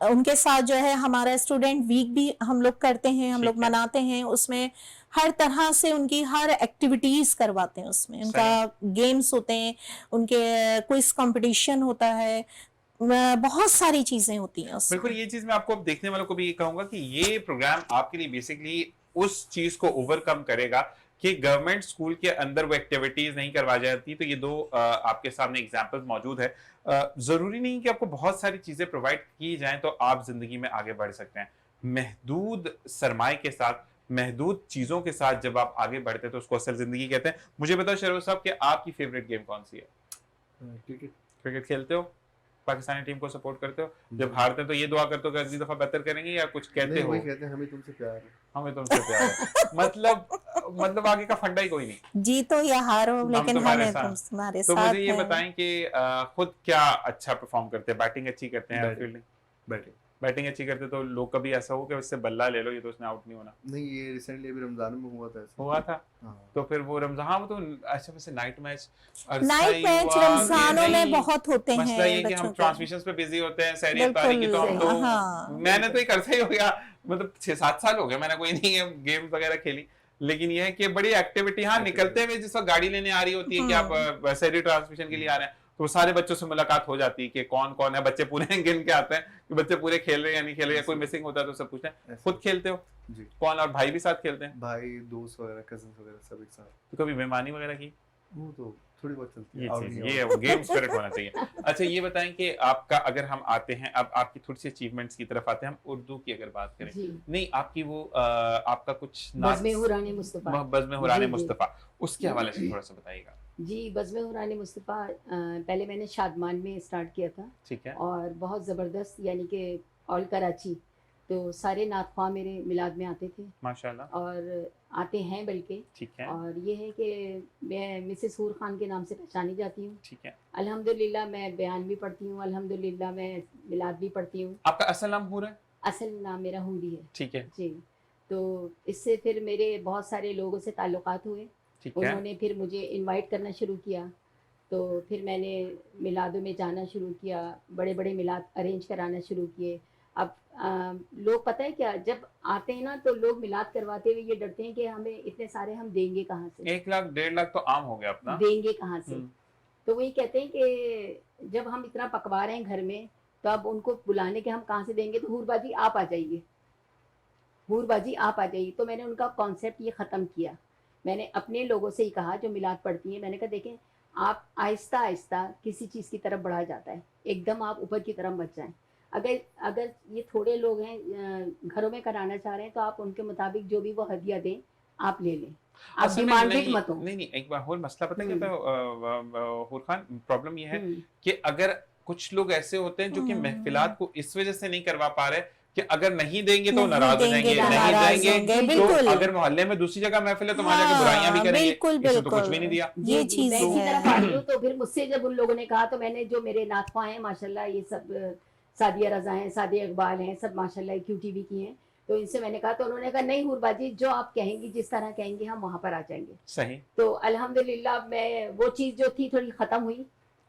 Speaker 3: उनके साथ जो है हमारा स्टूडेंट वीक भी हम लोग करते हैं, हम लोग
Speaker 1: ठीक है।
Speaker 3: मनाते हैं, उसमें हर तरह से उनकी हर एक्टिविटीज करवाते हैं, उसमें उनका गेम्स होते हैं, उनके क्विज कंपटीशन होता है, बहुत सारी चीजें होती हैं उसमें।
Speaker 1: बिल्कुल, ये चीज मैं आपको देखने वालों को भी ये कहूंगा कि ये प्रोग्राम आपके लिए बेसिकली उस चीज को ओवरकम करेगा कि गवर्नमेंट स्कूल के अंदर वो एक्टिविटीज नहीं करवाई जाती। तो ये दो आपके सामने एग्जांपल्स मौजूद है। जरूरी नहीं कि आपको बहुत सारी चीजें प्रोवाइड की जाएं तो आप जिंदगी में आगे बढ़ सकते हैं। महदूद सरमाए के साथ, महदूद चीजों के साथ जब आप आगे बढ़ते हैं तो उसको असल जिंदगी कहते हैं। मुझे बताओ शरोज साहब कि आपकी फेवरेट गेम कौन सी है?
Speaker 4: क्रिकेट।
Speaker 1: क्रिकेट खेलते हो? पाकिस्तानी टीम को सपोर्ट करते हो? जब हारते हैं तो ये दुआ करते हो कि अगली दफा बेहतर करेंगे, या कुछ कहते
Speaker 4: नहीं,
Speaker 1: हो?
Speaker 4: वही कहते हैं हमें तुमसे प्यार है।
Speaker 1: हमें तुमसे प्यार है। मतलब आगे का फंडा ही कोई नहीं।
Speaker 3: जीतो या हारो,
Speaker 1: हम
Speaker 3: लेकिन
Speaker 1: तुम्हारे
Speaker 3: हमें
Speaker 1: साथ।
Speaker 3: तुम्हारे
Speaker 1: तो
Speaker 3: साथ
Speaker 1: मुझे ये
Speaker 3: है।
Speaker 1: बताएं कि खुद क्या अच्छा परफॉर्म करते हैं? बैटिंग अच्छी करते हैं,
Speaker 4: बैटिंग।
Speaker 1: फील्डिंग?
Speaker 4: बैटिंग।
Speaker 1: बैटिंग अच्छी करते तो लोग कभी ऐसा हो कि उससे बल्ला ले लो, ये तो उसने आउट नहीं होना?
Speaker 4: नहीं, ये रिसेंटली अभी रमजान में हुआ था ऐसा।
Speaker 1: हुआ था।
Speaker 4: हाँ।
Speaker 1: तो फिर वो रमजान, हाँ वो तो अच्छा, वैसे नाइट मैच
Speaker 3: नाइट मैच रमजानों में बहुत होते हैं
Speaker 1: मसला ये कि हम
Speaker 3: बच्चों के।
Speaker 1: ट्रांसमिशंस पे बिजी होते हैं, सहरी
Speaker 3: बिल्कुल,
Speaker 1: इफ्तारी की, तो हम तो
Speaker 3: हाँ।
Speaker 1: मैंने तो एक अरसा ही हो गया, मतलब 6-7 साल हो गए मैंने कोई नहीं है गेम वगैरह खेली। लेकिन ये है कि बड़ी एक्टिविटी, हाँ निकलते हुए जिस वक्त गाड़ी लेने आ रही होती है कि आप सहरी ट्रांसमिशन के लिए आ रहे हैं, तो सारे बच्चों से मुलाकात हो जाती है कि कौन कौन है। बच्चे पूरे गिन के आते हैं कि बच्चे पूरे खेल रहे हैं या नहीं खेल रहे, या कोई मिसिंग होता है तो सब पूछते हैं। खुद खेलते हो?
Speaker 4: जी।
Speaker 1: कौन, और भाई भी साथ खेलते हैं?
Speaker 4: भाई, दोस्त वगैरह, कजिन्स वगैरह सब एक साथ।
Speaker 1: तो कभी बेईमानी वगैरह की?
Speaker 4: वो तो थोड़ी बहुत चलती
Speaker 1: ये
Speaker 4: है।
Speaker 1: चीज, ये है वो गेम स्पिरिट होना चाहिए। अच्छा ये बताएं कि आपका, अगर हम आते हैं अब आपकी थोड़ी सी अचीवमेंट्स की तरफ आते हैं, हम उर्दू की अगर बात करें,
Speaker 2: जी।
Speaker 1: नहीं आपकी वो आपका कुछ
Speaker 2: बज़्म हुरान मुस्तफा।
Speaker 1: बज़्म हुरान
Speaker 2: जी, जी।
Speaker 1: मुस्तफा, उसके हवाले से थोड़ा सा बताइएगा।
Speaker 2: जी, बज़्म हुरान मुस्तफा पहले मैंने शादमान में स्टार्ट किया था,
Speaker 1: ठीक है।
Speaker 2: और बहुत ज़बरदस्त, यानी कि ऑल कराची, तो सारे नातख्वाह मेरे मिलाद में आते थे
Speaker 1: माशाल्लाह।
Speaker 2: और आते हैं बल्कि।
Speaker 1: ठीक है।
Speaker 2: और ये है कि मैं मिसेस हूर खान के नाम से पहचानी जाती हूँ।
Speaker 1: ठीक है।
Speaker 2: अल्हम्दुलिल्लाह मैं बयान भी पढ़ती हूँ, अल्हम्दुलिल्लाह मैं मिलाद भी पढ़ती हूँ।
Speaker 1: आपका असल नाम हूर है?
Speaker 2: असल नाम मेरा हूरी है।
Speaker 1: ठीक है।
Speaker 2: जी। तो इससे फिर मेरे बहुत सारे लोगों से ताल्लुकात हुए,
Speaker 1: ठीक है।
Speaker 2: उन्होंने फिर मुझे इनवाइट करना शुरू किया, तो फिर मैंने मिलादों में जाना शुरू किया, बड़े बड़े मिलाद अरेंज कराना शुरू किए। अब लोग पता है क्या, जब आते हैं ना तो लोग मिलाद करवाते हुए ये डरते हैं कि हमें इतने सारे हम देंगे कहाँ से,
Speaker 1: 1 लाख 1.5 लाख तो आम हो गया अपना।
Speaker 2: देंगे कहाँ से।
Speaker 1: हम्म,
Speaker 2: तो वही कहते हैं कि जब हम इतना पकवा रहे हैं घर में, तो अब उनको बुलाने के हम कहाँ से देंगे, तो हूरबाजी आप आ जाइए, हूरबाजी आप आ जाइए। तो मैंने उनका कॉन्सेप्ट ये ख़त्म किया। मैंने अपने लोगों से ही कहा जो मिलाद पढ़ती हैं, मैंने कहा देखें, आप आहिस्ता आहिस्ता किसी चीज़ की तरफ बढ़ा जाता है, एकदम आप ऊपर की तरफ मत जाएं। अगर अगर ये थोड़े लोग हैं घरों में कराना चाह रहे हैं, तो आप उनके मुताबिक जो भी वो हदिया दें आप ले लें, आप
Speaker 1: असल में
Speaker 2: डिमांडेड
Speaker 1: नहीं
Speaker 2: मत हो।
Speaker 1: नहीं नहीं, एक बार और मसला पता है क्या था हुर खान, प्रॉब्लम ये है
Speaker 2: हम्म,
Speaker 1: कि अगर कुछ लोग ऐसे होते हैं जो कि महफिलात को इस वजह से नहीं करवा पा रहे कि अगर नहीं देंगे तो
Speaker 3: नहीं
Speaker 1: नाराज हो
Speaker 3: देंगे
Speaker 1: जाएंगे,
Speaker 3: तो
Speaker 1: नहीं
Speaker 3: नाराज
Speaker 1: देंगे
Speaker 3: होंगे,
Speaker 1: तो
Speaker 3: बिल्कुल।
Speaker 1: अगर मोहल्ले में दूसरी जगह महफिल है तो वहां जाके बुराइयां भी
Speaker 3: हाँ,
Speaker 1: करेंगे,
Speaker 3: बिल्कुल
Speaker 1: इसने तो कुछ
Speaker 3: बिल्कुल
Speaker 1: भी नहीं दिया।
Speaker 3: ये
Speaker 2: जी,
Speaker 3: चीज
Speaker 2: मैं इसी तरफ
Speaker 3: है।
Speaker 2: आ रही हूँ। तो फिर मुझसे जब उन लोगों ने कहा, तो मैंने जो मेरे नातखा हैं माशाल्लाह, ये सब सादिया रजा हैं, सादिया इकबाल हैं, सब माशाल्लाह QTV की हैं, तो इनसे मैंने कहा, तो उन्होंने कहा नहीं हूरबाजी, जो आप कहेंगी, जिस तरह कहेंगे हम वहां पर आ जाएंगे।
Speaker 1: सही।
Speaker 2: तो अल्हम्दुलिल्लाह मैं वो चीज़ जो थी थोड़ी ख़त्म हुई,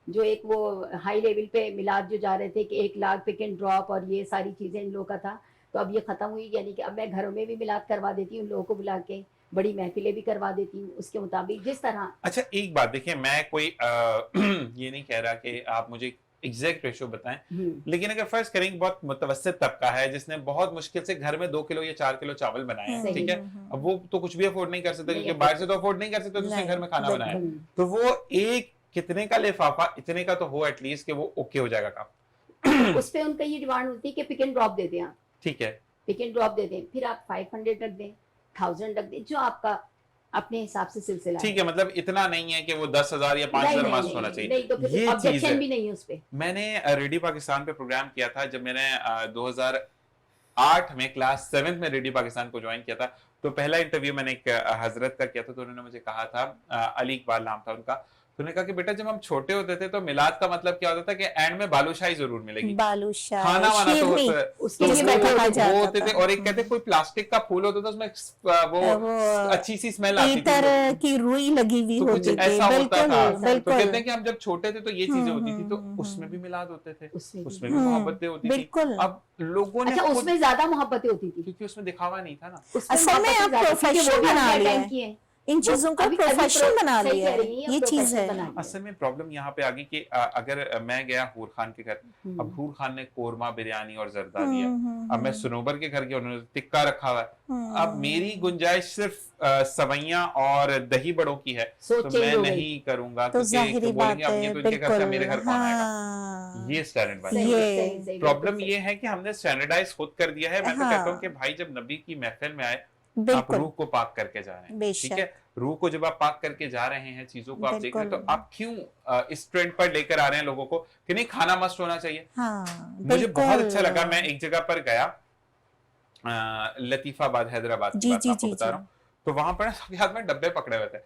Speaker 2: जो एक वो हाई लेवल पे मिलाद जो जा रहे थे कि 1 लाख पिक एंड ड्रॉप और ये सारी चीज़ें इन लोगों का था, तो अब ये ख़त्म हुई। यानी कि अब मैं घरों में भी मिलाद करवा देती हूँ, उन लोगों को बुला के बड़ी महफिलें भी करवा देती हूँ, उसके मुताबिक जिस तरह।
Speaker 1: अच्छा एक बात देखिए, मैं कोई ये नहीं कह रहा कि आप मुझे एग्जैक्ट रेशो बताएं, लेकिन अगर फर्ज करें कि बहुत मुतवस्सित तबका है जिसने बहुत मुश्किल से घर में 2 किलो या 4 किलो चावल बनाए हैं,
Speaker 2: सही।
Speaker 1: ठीक है, अब वो तो कुछ भी अफोर्ड नहीं कर सकता
Speaker 2: नहीं
Speaker 1: क्योंकि
Speaker 2: afford
Speaker 1: बाहर से तो अफोर्ड नहीं कर सकता, तो उसने
Speaker 3: नहीं,
Speaker 1: घर में खाना बनाया है।
Speaker 2: हम्म,
Speaker 1: तो वो एक कितने का लिफाफा, इतने का तो हो एटलीस्ट कि वो ओके हो जाएगा काम।
Speaker 2: उस पे उनका ये डिमांड होती है कि पिक एंड ड्रॉप दे दें आप,
Speaker 1: ठीक है,
Speaker 2: पिक एंड ड्रॉप दे दें, फिर आप 500 रख दें, 1000 रख दें, जो आपका अपने हिसाब से सिलसिला
Speaker 1: ठीक है, मतलब इतना नहीं है कि वो 10,000 या 5,000 मस्त होना चाहिए,
Speaker 2: नहीं, तो फिर
Speaker 1: ये चीज
Speaker 2: ऑब्जेक्शन
Speaker 1: है।
Speaker 2: भी नहीं है उस पे।
Speaker 1: मैंने रेडियो पाकिस्तान पे प्रोग्राम किया था जब मैंने 2008 में क्लास 7th में रेडियो पाकिस्तान को ज्वाइन किया था। तो पहला इंटरव्यू मैंने एक हजरत का किया था, तो उन्होंने मुझे कहा था, अली इकबाल नाम था उनका, तो उन्होंने कहा कि बेटा जब हम छोटे होते थे तो मिलाद का मतलब क्या होता था कि एंड में बालूशाही जरूर मिलेगी,
Speaker 3: बालूशाही,
Speaker 1: खाना वाना तो
Speaker 3: शीरनी,
Speaker 1: होता है,
Speaker 2: उसके
Speaker 1: तो
Speaker 2: लिए
Speaker 1: वो
Speaker 2: बैठा
Speaker 3: कहा
Speaker 1: वो
Speaker 3: जाता
Speaker 1: होते थे।
Speaker 3: था।
Speaker 1: और एक कहते कोई प्लास्टिक का फूल होता था उसमें वो अच्छी सी स्मेल आती थी,
Speaker 3: इतर की रुई लगी हुई
Speaker 1: तो कुछ
Speaker 3: होती थी,
Speaker 1: ऐसा होता
Speaker 3: बिल्कुल
Speaker 1: था। तो
Speaker 3: बिल्कुल
Speaker 1: कहते हैं कि हम जब छोटे थे तो ये चीजें होती थी, तो
Speaker 3: हम्म,
Speaker 1: उसमें भी मिलाद होते थे,
Speaker 2: उसमें
Speaker 1: उसमें भी मोहब्बतें होती थी।
Speaker 3: बिल्कुल।
Speaker 1: अब लोगों ने
Speaker 2: अच्छा,
Speaker 1: खुद,
Speaker 2: उसमें ज्यादा मोहब्बतें होती थी,
Speaker 1: क्योंकि उसमें दिखावा नहीं था ना।
Speaker 2: उसमें
Speaker 3: असल में
Speaker 2: मोहब्बतें
Speaker 3: आप
Speaker 2: ज्यादा थी, क्योंकि
Speaker 3: प्रोफेशन
Speaker 2: वो भी
Speaker 3: बना
Speaker 2: हमारे
Speaker 3: लिया
Speaker 2: टाइम
Speaker 3: है,
Speaker 2: की हैं।
Speaker 3: इन
Speaker 2: वो
Speaker 3: चीजों का
Speaker 2: अभी
Speaker 3: प्रोफेशन बना
Speaker 2: सही
Speaker 3: लिया
Speaker 2: कह
Speaker 3: है,
Speaker 2: रही हैं,
Speaker 3: ये
Speaker 2: अब
Speaker 3: चीज
Speaker 2: प्रोफेशन
Speaker 3: है।
Speaker 2: बना लिया
Speaker 1: असल में प्रॉब्लम यहाँ पे आ गई कि अगर मैं गया हूर खान के घर, अब हूर खान ने कोरमा बिरयानी और जर्दा दिया, अब मैं सुनोबर के घर गया, उन्होंने टिक्का रखा हुआ है, अब मेरी गुंजाइश सिर्फ सवैयां और दही बड़ों की है,
Speaker 2: सोच
Speaker 1: तो
Speaker 2: change
Speaker 1: मैं
Speaker 2: हो गई।
Speaker 1: नहीं करूंगा
Speaker 3: तो
Speaker 1: क्योंकि
Speaker 3: जाहिरी बात
Speaker 1: बोलेंगे अब ये
Speaker 3: है,
Speaker 1: तो इनके घर से मेरे
Speaker 3: बिल्कुल।
Speaker 1: घर कौन आएगा।
Speaker 3: हाँ,
Speaker 1: ये स्टैंडर्ड बात
Speaker 2: सही
Speaker 1: है।
Speaker 3: ये
Speaker 2: सही सही
Speaker 1: प्रॉब्लम
Speaker 2: बिल्कुल
Speaker 1: ये है कि हमने स्टैंडर्डाइज खुद कर दिया है। मैं तो
Speaker 3: हाँ।
Speaker 1: कहता हूँ कि भाई जब नबी की महफिल में आए, आप
Speaker 3: बिल्कुल
Speaker 1: रूह को पाक करके जा रहे हैं, ठीक
Speaker 3: बेशक,
Speaker 1: है, रूह को जब आप पाक करके जा रहे हैं, चीजों को आप देख रहे हैं, तो
Speaker 3: बिल्कुल।
Speaker 1: आप क्यों इस ट्रेंड पर लेकर आ रहे हैं लोगों को कि नहीं खाना मस्त होना चाहिए।
Speaker 3: हाँ
Speaker 1: मुझे बहुत अच्छा
Speaker 3: बिल्कुल।
Speaker 1: लगा, मैं एक जगह पर गया, लतीफाबाद हैदराबाद की
Speaker 3: जी
Speaker 1: बात
Speaker 3: जी
Speaker 1: मैं आपको
Speaker 3: जी
Speaker 1: बता
Speaker 3: जी
Speaker 1: रहा हूँ, तो वहां पर ना सबके हाथ में डब्बे पकड़े हुए थे।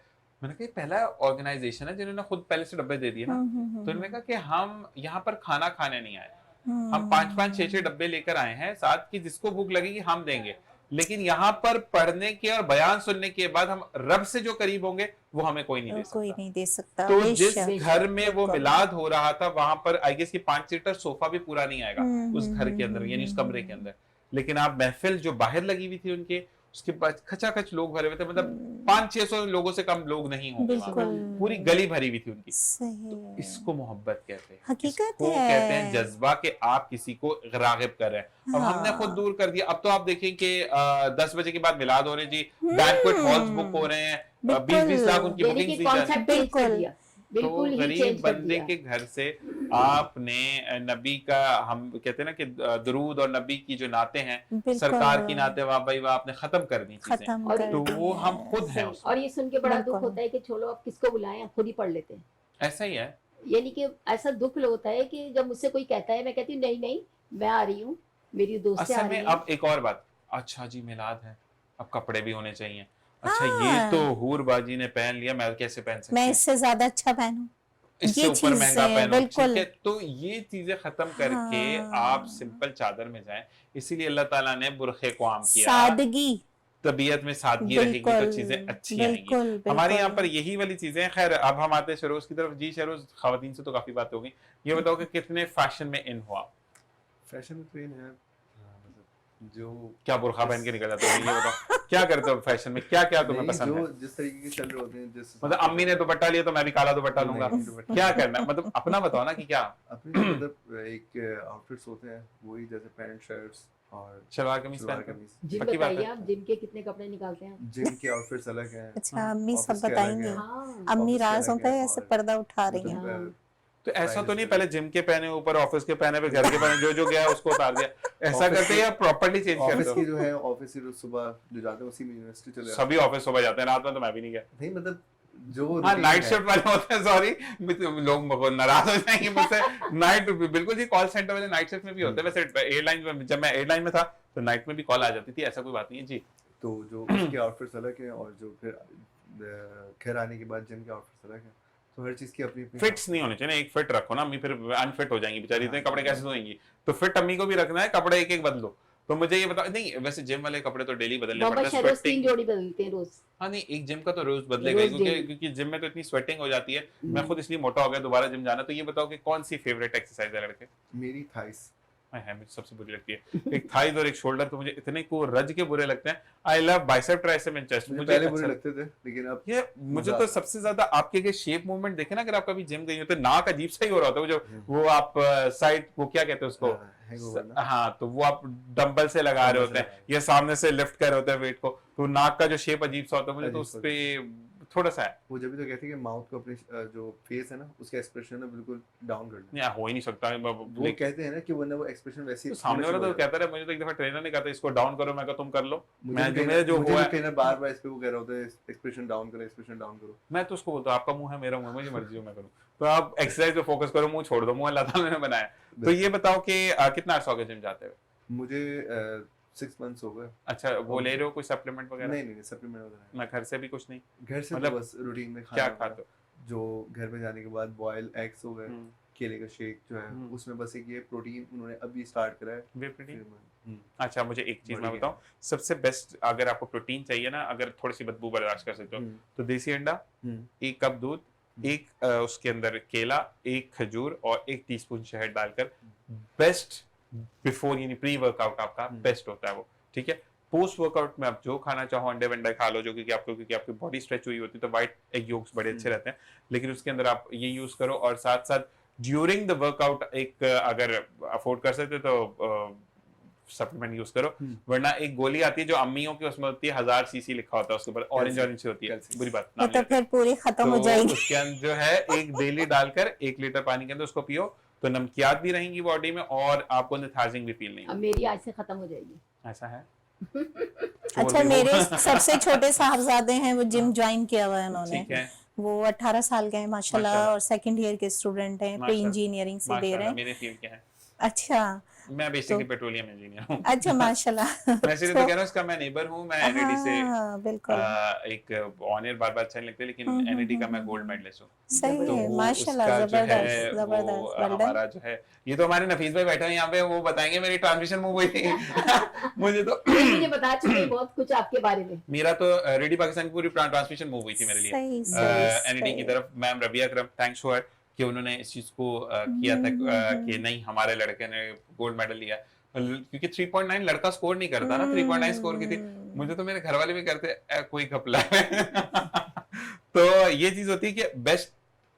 Speaker 1: मैंने कहा ये पहला ऑर्गेनाइजेशन है जिन्होंने खुद पहले से डब्बे दे दिए ना। तो उन्होंने कहा कि हम यहाँ पर खाना खाने नहीं आए, हम 5-5 6-6 डब्बे लेकर आए हैं साथ, की जिसको भूख लगेगी हम देंगे, लेकिन यहाँ पर पढ़ने के और बयान सुनने के बाद हम रब से जो करीब होंगे वो हमें कोई नहीं दे
Speaker 3: कोई
Speaker 1: सकता।
Speaker 3: नहीं दे सकता,
Speaker 1: तो जिस
Speaker 3: बेशक,
Speaker 1: घर में वो
Speaker 3: बिल्कुल।
Speaker 1: मिलाद हो रहा था वहां पर आई गेस की 5 सीटर सोफा भी पूरा नहीं आएगा उस घर के अंदर, यानी उस कमरे के अंदर, लेकिन आप महफिल जो बाहर लगी हुई थी उनके, उसके बाद खचाखच लोग भरे हुए थे, मतलब 500-600 लोगों से कम लोग नहीं होंगे वहां पर,
Speaker 3: बिल्कुल
Speaker 1: पूरी गली भरी हुई थी उनकी।
Speaker 3: सही
Speaker 1: तो इसको मोहब्बत कहते हैं,
Speaker 3: हकीकत
Speaker 1: इसको
Speaker 3: है।
Speaker 1: कहते हैं जज्बा कि आप किसी को रागिब कर रहे हैं। अब हमने खुद
Speaker 3: हाँ।
Speaker 1: दूर कर दिया। अब तो आप देखें कि 10 बजे के बाद मिलाद हो रहे जी, बैंक्वेट हॉल्स बुक हो रहे हैं, 20-20 लाख उनकी
Speaker 2: यानी
Speaker 1: बुकिंग
Speaker 2: कि
Speaker 1: दी जा रही है।
Speaker 2: कॉन्सेप्ट चेंज कर
Speaker 3: बिल्कुल।
Speaker 2: दिया,
Speaker 1: तो
Speaker 2: बिल्कुल ही
Speaker 1: गरीब
Speaker 2: चेंज कर
Speaker 1: बंदे
Speaker 2: दिया।
Speaker 1: के घर से आपने नबी का, हम कहते हैं ना कि दरूद और नबी की जो नाते हैं,
Speaker 3: बिल्कुल।
Speaker 1: सरकार की नाते वाह भाई वाह, आपने खत्म कर दी चीजें।
Speaker 3: खत्म
Speaker 2: और
Speaker 3: कर
Speaker 1: तो वो
Speaker 3: दिया
Speaker 1: हम
Speaker 3: है।
Speaker 1: खुद हैं
Speaker 2: सही।
Speaker 1: उसमें।
Speaker 2: और ये सुन के बड़ा दुख
Speaker 3: बिल्कुल।
Speaker 2: होता है कि छोड़ो अब किसको बुलाएं, अब खुद ही पढ़ लेते हैं।
Speaker 1: ऐसा ही है।
Speaker 2: यानी कि ऐसा दुख होता है कि जब मुझसे कोई कहता है, मैं कहती हूँ नहीं नहीं, मैं आ रही हूँ, मेरी दोस्तें आ
Speaker 1: असल
Speaker 2: रही
Speaker 1: में
Speaker 2: हैं।
Speaker 1: अब एक और बात, अच्छा जी मिलाद है, अब कपड़े भी होने चाहिए, अच्छा ये
Speaker 3: हाँ।
Speaker 1: तो हूर बाजी ने पहन लिया, मैं कैसे पहन सकती
Speaker 3: मैं
Speaker 1: हूँ,
Speaker 3: इससे ज्यादा अच्छा पहनूं,
Speaker 1: इससे
Speaker 3: ये
Speaker 1: ऊपर महंगा
Speaker 3: चीजें
Speaker 1: पहनो,
Speaker 3: बिल्कुल।
Speaker 1: ठीक है। तो ये चीजें खत्म करके आप
Speaker 3: हाँ।
Speaker 1: सिंपल चादर में जाएं। इसीलिए अल्लाह ताला ने बुरखे को आम किया,
Speaker 3: सादगी,
Speaker 1: तबीयत में सादगी रहेगी तो
Speaker 3: बिल्कुल
Speaker 1: चीजें अच्छी आएंगी।
Speaker 3: बिल्कुल
Speaker 1: हमारे यहाँ पर
Speaker 3: बिल्कुल।
Speaker 1: यही वाली चीजें हैं। खैर अब हम आते हैं शरोज की तरफ। जी शरोज, खवातीन से तो काफी बात हो गई, ये बताओ कि कितने फैशन में इन हुआ।
Speaker 4: फैशन में तो इन है, जो
Speaker 1: क्या बुर्का पहन के निकल जाते हो, ये बताओ क्या करते हो फैशन में, क्या क्या तुम्हें
Speaker 4: नहीं,
Speaker 1: पसंद है?
Speaker 4: जो जिस तरीके के चल रहे होते हैं, जिस
Speaker 1: मतलब अम्मी ने दुपट्टा लिया तो मैं भी काला दुपट्टा लूंगा,
Speaker 4: नहीं, दुपट्टा।
Speaker 1: क्या करना है? मतलब अपना बताओ ना कि क्या
Speaker 4: अपने जो मतलब एक आउटफिट्स होते हैं वही, जैसे पैंट शर्ट्स और
Speaker 1: शलवार कमीज
Speaker 4: सलवार
Speaker 1: पहनते हो?
Speaker 4: कमीज।
Speaker 2: जिम
Speaker 1: पक्की बात
Speaker 2: बताइए
Speaker 1: है।
Speaker 2: आप, जिम के कितने कपड़े निकालते हैं आप?
Speaker 4: जिम के आउटफिट्स अलग हैं,
Speaker 3: अच्छा अम्मी सब
Speaker 4: ऑफिस के अलग
Speaker 3: बताएंगे,
Speaker 4: हैं,
Speaker 2: हाँ
Speaker 3: अम्मी
Speaker 4: ऑफिस के
Speaker 3: राजों
Speaker 4: अलग
Speaker 3: पे
Speaker 4: हैं,
Speaker 3: ऐसे
Speaker 4: और
Speaker 3: पर्दा उठा रही हैं।
Speaker 4: मतलब
Speaker 2: हाँ।
Speaker 1: तो ऐसा तो
Speaker 4: स्टाइलिश
Speaker 1: नहीं
Speaker 4: भी
Speaker 1: पहले
Speaker 4: है।
Speaker 1: जिम के पहने ऊपर ऑफिस के पहने फिर घर के पहने, जो जो गया उसको उतार दिया, ऐसा
Speaker 4: ऑफिस
Speaker 1: करते हैं
Speaker 4: के-
Speaker 1: या प्रॉपर्ली चेंज
Speaker 4: ऑफिस
Speaker 1: करते
Speaker 4: की
Speaker 1: हो?
Speaker 4: जो है, ऑफिस की जो सुबह जो जाते हैं उसी में यूनिवर्सिटी चले जाते
Speaker 1: सभी ऑफिस सुबह जाते हैं, रात में तो मैं भी नहीं गया।
Speaker 4: हैं। नहीं मतलब जो
Speaker 1: हाँ
Speaker 4: routine
Speaker 1: नाइट
Speaker 4: है,
Speaker 1: शिफ्ट वाले होते हैं, सॉरी लोग नाराज हो जाएंगे मुझसे। नाइट बिल्कुल जी, कॉल सेंटर वाले नाइट शिफ्ट में भी होते हैं। वैसे एयरलाइन में, जब मैं एयरलाइन में था तो नाइट में भी कॉल आ जाती थी, ऐसा कोई बात नहीं है जी।
Speaker 4: तो जो उसके आउटफिट्स अलग हैं, और जो फिर घर आने के बाद जिम के आउटफिट्स अलग हैं, तो हर चीज की अपनी अपनी
Speaker 1: फिट्स नहीं होने चाहिए, एक फिट रखो ना, अम्मी फिर अनफिट हो जाएंगी बेचारी, इतने
Speaker 4: हाँ।
Speaker 1: कपड़े कैसे धोएंगी? तो फिट अम्मी को भी रखना है, कपड़े एक एक बदलो। तो मुझे ये बताओ, नहीं वैसे जिम वाले कपड़े तो डेली बदलने
Speaker 2: मोहम्मद
Speaker 1: पड़ते हैं,
Speaker 2: शहरोज 3
Speaker 1: स्वेटिंग।
Speaker 2: जोड़ी बदलते हैं रोज।
Speaker 1: हाँ नहीं, एक जिम का तो रोज बदलेगा ही,
Speaker 2: रोज
Speaker 1: क्योंकि
Speaker 2: daily।
Speaker 1: क्योंकि जिम में तो इतनी स्वेटिंग हो जाती है। मैं खुद इसलिए मोटा हो गया, दोबारा जिम जाना। तो ये बताओ कि कौन सी फेवरेट एक्सरसाइज है लड़के?
Speaker 4: मेरी थाइस।
Speaker 1: है मुझे सबसे बुरी लगती है, एक थाइज और एक शोल्डर, तो मुझे इतने को रज के बुरे लगते हैं। I love bicep, tricep and chest.
Speaker 4: मुझे
Speaker 1: मुझे
Speaker 4: पहले
Speaker 1: अच्छा
Speaker 4: बुरे लगते थे, लेकिन अब
Speaker 1: ये मुझे
Speaker 4: मजा
Speaker 1: तो
Speaker 4: आता है।
Speaker 1: सबसे ज्यादा आपके के शेप मूवमेंट देखे ना, अगर आप कभी जिम गई हो तो नाक अजीब सा ही हो रहा होता है, वो जो वो आप साइड, वो क्या कहते हैं उसको,
Speaker 4: हैंगओवर ना।
Speaker 1: हाँ, तो वो आप डंबल से लगा रहे
Speaker 4: डंबल
Speaker 1: होते
Speaker 4: से
Speaker 1: हैं
Speaker 4: लगा
Speaker 1: या सामने से लिफ्ट कर रहे होते हैं वेट को, तो नाक का जो शेप अजीब सा होता है, मुझे तो
Speaker 4: अजीब
Speaker 1: उस
Speaker 4: सा
Speaker 1: पे थोड़ा सा है।
Speaker 4: वो जब भी तो कहते हैं कि माउथ को अपने जो फेस है ना, उसका एक्सप्रेशन है बिल्कुल डाउन कर दो।
Speaker 1: नहीं, हो ही नहीं सकता।
Speaker 4: वो कहते हैं ना कि वरना वो एक्सप्रेशन वैसे
Speaker 1: तो सामने वाला तो कहता रहा, मुझे तो एक दफा ट्रेनर ने कहा था इसको डाउन करो, मैं कहा तुम कर लो। मैं जो मेरे जो हुआ है,
Speaker 4: ट्रेनर बार-बार इस पे वो कह रहा होता है, एक्सप्रेशन डाउन करो, एक्सप्रेशन डाउन करो।
Speaker 1: मैं तो उसको बोलता हूँ आपका मुंह है, मेरा मुंह है, मुझे मर्जी हो मैं करूँ। तो आप एक्सरसाइज पे फोकस करो, मुंह छोड़ दो, मुंह अल्लाह ताला ने बनाया। तो ये बताओ कि कितना अर्सा हो गया जिम जाते हुए?
Speaker 4: मुझे 6 मंथ्स हो गए।
Speaker 1: अच्छा, वो ले रहे हो कोई सप्लीमेंट वगैरह?
Speaker 4: नहीं सप्लीमेंट वगैरह
Speaker 1: मैं घर से भी कुछ नहीं।
Speaker 4: नहीं। घर से
Speaker 1: मतलब
Speaker 4: तो बस रूटीन में
Speaker 1: क्या
Speaker 4: खाना
Speaker 1: खाते हो?
Speaker 4: जो घर में जाने के बाद बॉयल एग्स हो गए, केले का शेक जो है,
Speaker 1: हम्म।
Speaker 4: उसमें बस एक ये प्रोटीन उन्होंने अभी स्टार्ट करा है।
Speaker 1: वे प्रोटीन।
Speaker 4: फिर मैं-
Speaker 1: अच्छा, मुझे एक चीज मैं
Speaker 4: बढ़िया।
Speaker 1: बताऊं, सबसे बेस्ट अगर आपको प्रोटीन चाहिए ना, अगर थोड़ी सी बदबू बर्दाश्त कर सकते हो,
Speaker 4: हम्म,
Speaker 1: तो देसी अंडा,
Speaker 4: हम्म,
Speaker 1: 1 कप दूध, एक उसके अंदर केला, 1 खजूर और 1 टीस्पून शहद डालकर, बेस्ट बिफोर यानी प्री वर्कआउट आपका बेस्ट होता है वो। ठीक है, पोस्ट वर्कआउट में आप जो खाना चाहो, अंडे वंडे खा लो, जो क्योंकि आपकी बॉडी स्ट्रेच हुई होती है, तो व्हाइट एग योक्स बड़े अच्छे रहते हैं, लेकिन उसके अंदर आप ये यूज करो। और साथ साथ ड्यूरिंग द वर्कआउट एक अगर अफोर्ड कर सकते तो सप्लीमेंट यूज करो, वरना एक गोली आती है जो अम्मियों की, उसमें होती है 1000 सीसी लिखा होता है उसके ऊपर, ऑरेंज ऑरेंज सी होती है,
Speaker 4: कैल्शियम।
Speaker 1: बुरी बात
Speaker 3: ये
Speaker 1: नाम
Speaker 3: तो
Speaker 1: लेते हैं।
Speaker 3: फिर पूरी खत्म हो
Speaker 1: तो
Speaker 3: जाएगी।
Speaker 1: उसके अंदर जो है एक डेली डालकर 1 लीटर पानी के अंदर उसको पियो, तो नमकियात भी रहेंगी बॉडी में और आपको लेथार्जिंग भी फील नहीं
Speaker 2: अब
Speaker 1: होगी।
Speaker 2: मेरी आज से खत्म हो जाएगी।
Speaker 1: ऐसा है।
Speaker 3: अच्छा, मेरे सबसे छोटे साहबजादे हैं, वो जिम ज्वाइन किया हुआ है उन्होंने।
Speaker 1: ठीक है,
Speaker 3: वो 18 साल के हैं माशाल्लाह,
Speaker 1: माशाल्लाह।
Speaker 3: और सेकंड ईयर के स्टूडेंट हैं, प्री
Speaker 1: माशाल्लाह।
Speaker 3: इंजीनियरिंग से दे रहे
Speaker 1: माशाल्लाह,
Speaker 3: हैं।
Speaker 1: मेरे फील्ड के हैं।
Speaker 3: अच्छा
Speaker 1: मैं बेसिकली पेट्रोलियम इंजीनियर हूँ।
Speaker 3: अच्छा माशाल्लाह।
Speaker 1: मैं इसलिए तो कह रहा हूँ, इसका मैं नेबर हूँ, मैं एनईडी से
Speaker 3: हाँ बिल्कुल
Speaker 1: एक ऑनर बार अच्छा नहीं लगता, लेकिन एनईडी का मैं गोल्ड मेडलिस्ट हूँ।
Speaker 3: सही
Speaker 1: तो
Speaker 3: है,
Speaker 1: वो
Speaker 3: माशाल्लाह,
Speaker 1: उसका जो है
Speaker 3: जबरदस्त
Speaker 1: वो
Speaker 3: जबरदस्त, वेल डन।
Speaker 1: हमारा जो है, ये तो हमारे नफीस भाई बैठे हैं यहाँ पे, वो बताएंगे मेरी ट्रांसमिशन मूव हुई थी। मुझे तो
Speaker 2: मुझे बता चुके हैं बहुत कुछ आपके बारे में।
Speaker 1: मेरा तो रेडी पाकिस्तान की पूरी ट्रांसमिशन मूव हुई थी मेरे लिए
Speaker 3: सही सही
Speaker 1: एनईडी की तरफ। Ma'am Rabia Akram, thanks to her कि उन्होंने इस चीज को किया था कि नहीं हमारे लड़के ने गोल्ड मेडल लिया, क्योंकि 3.9 लड़का स्कोर नहीं करता ना, 3.9 स्कोर की थी। मुझे तो मेरे घर वाले भी करते कोई घपला है। तो ये चीज होती है कि बेस्ट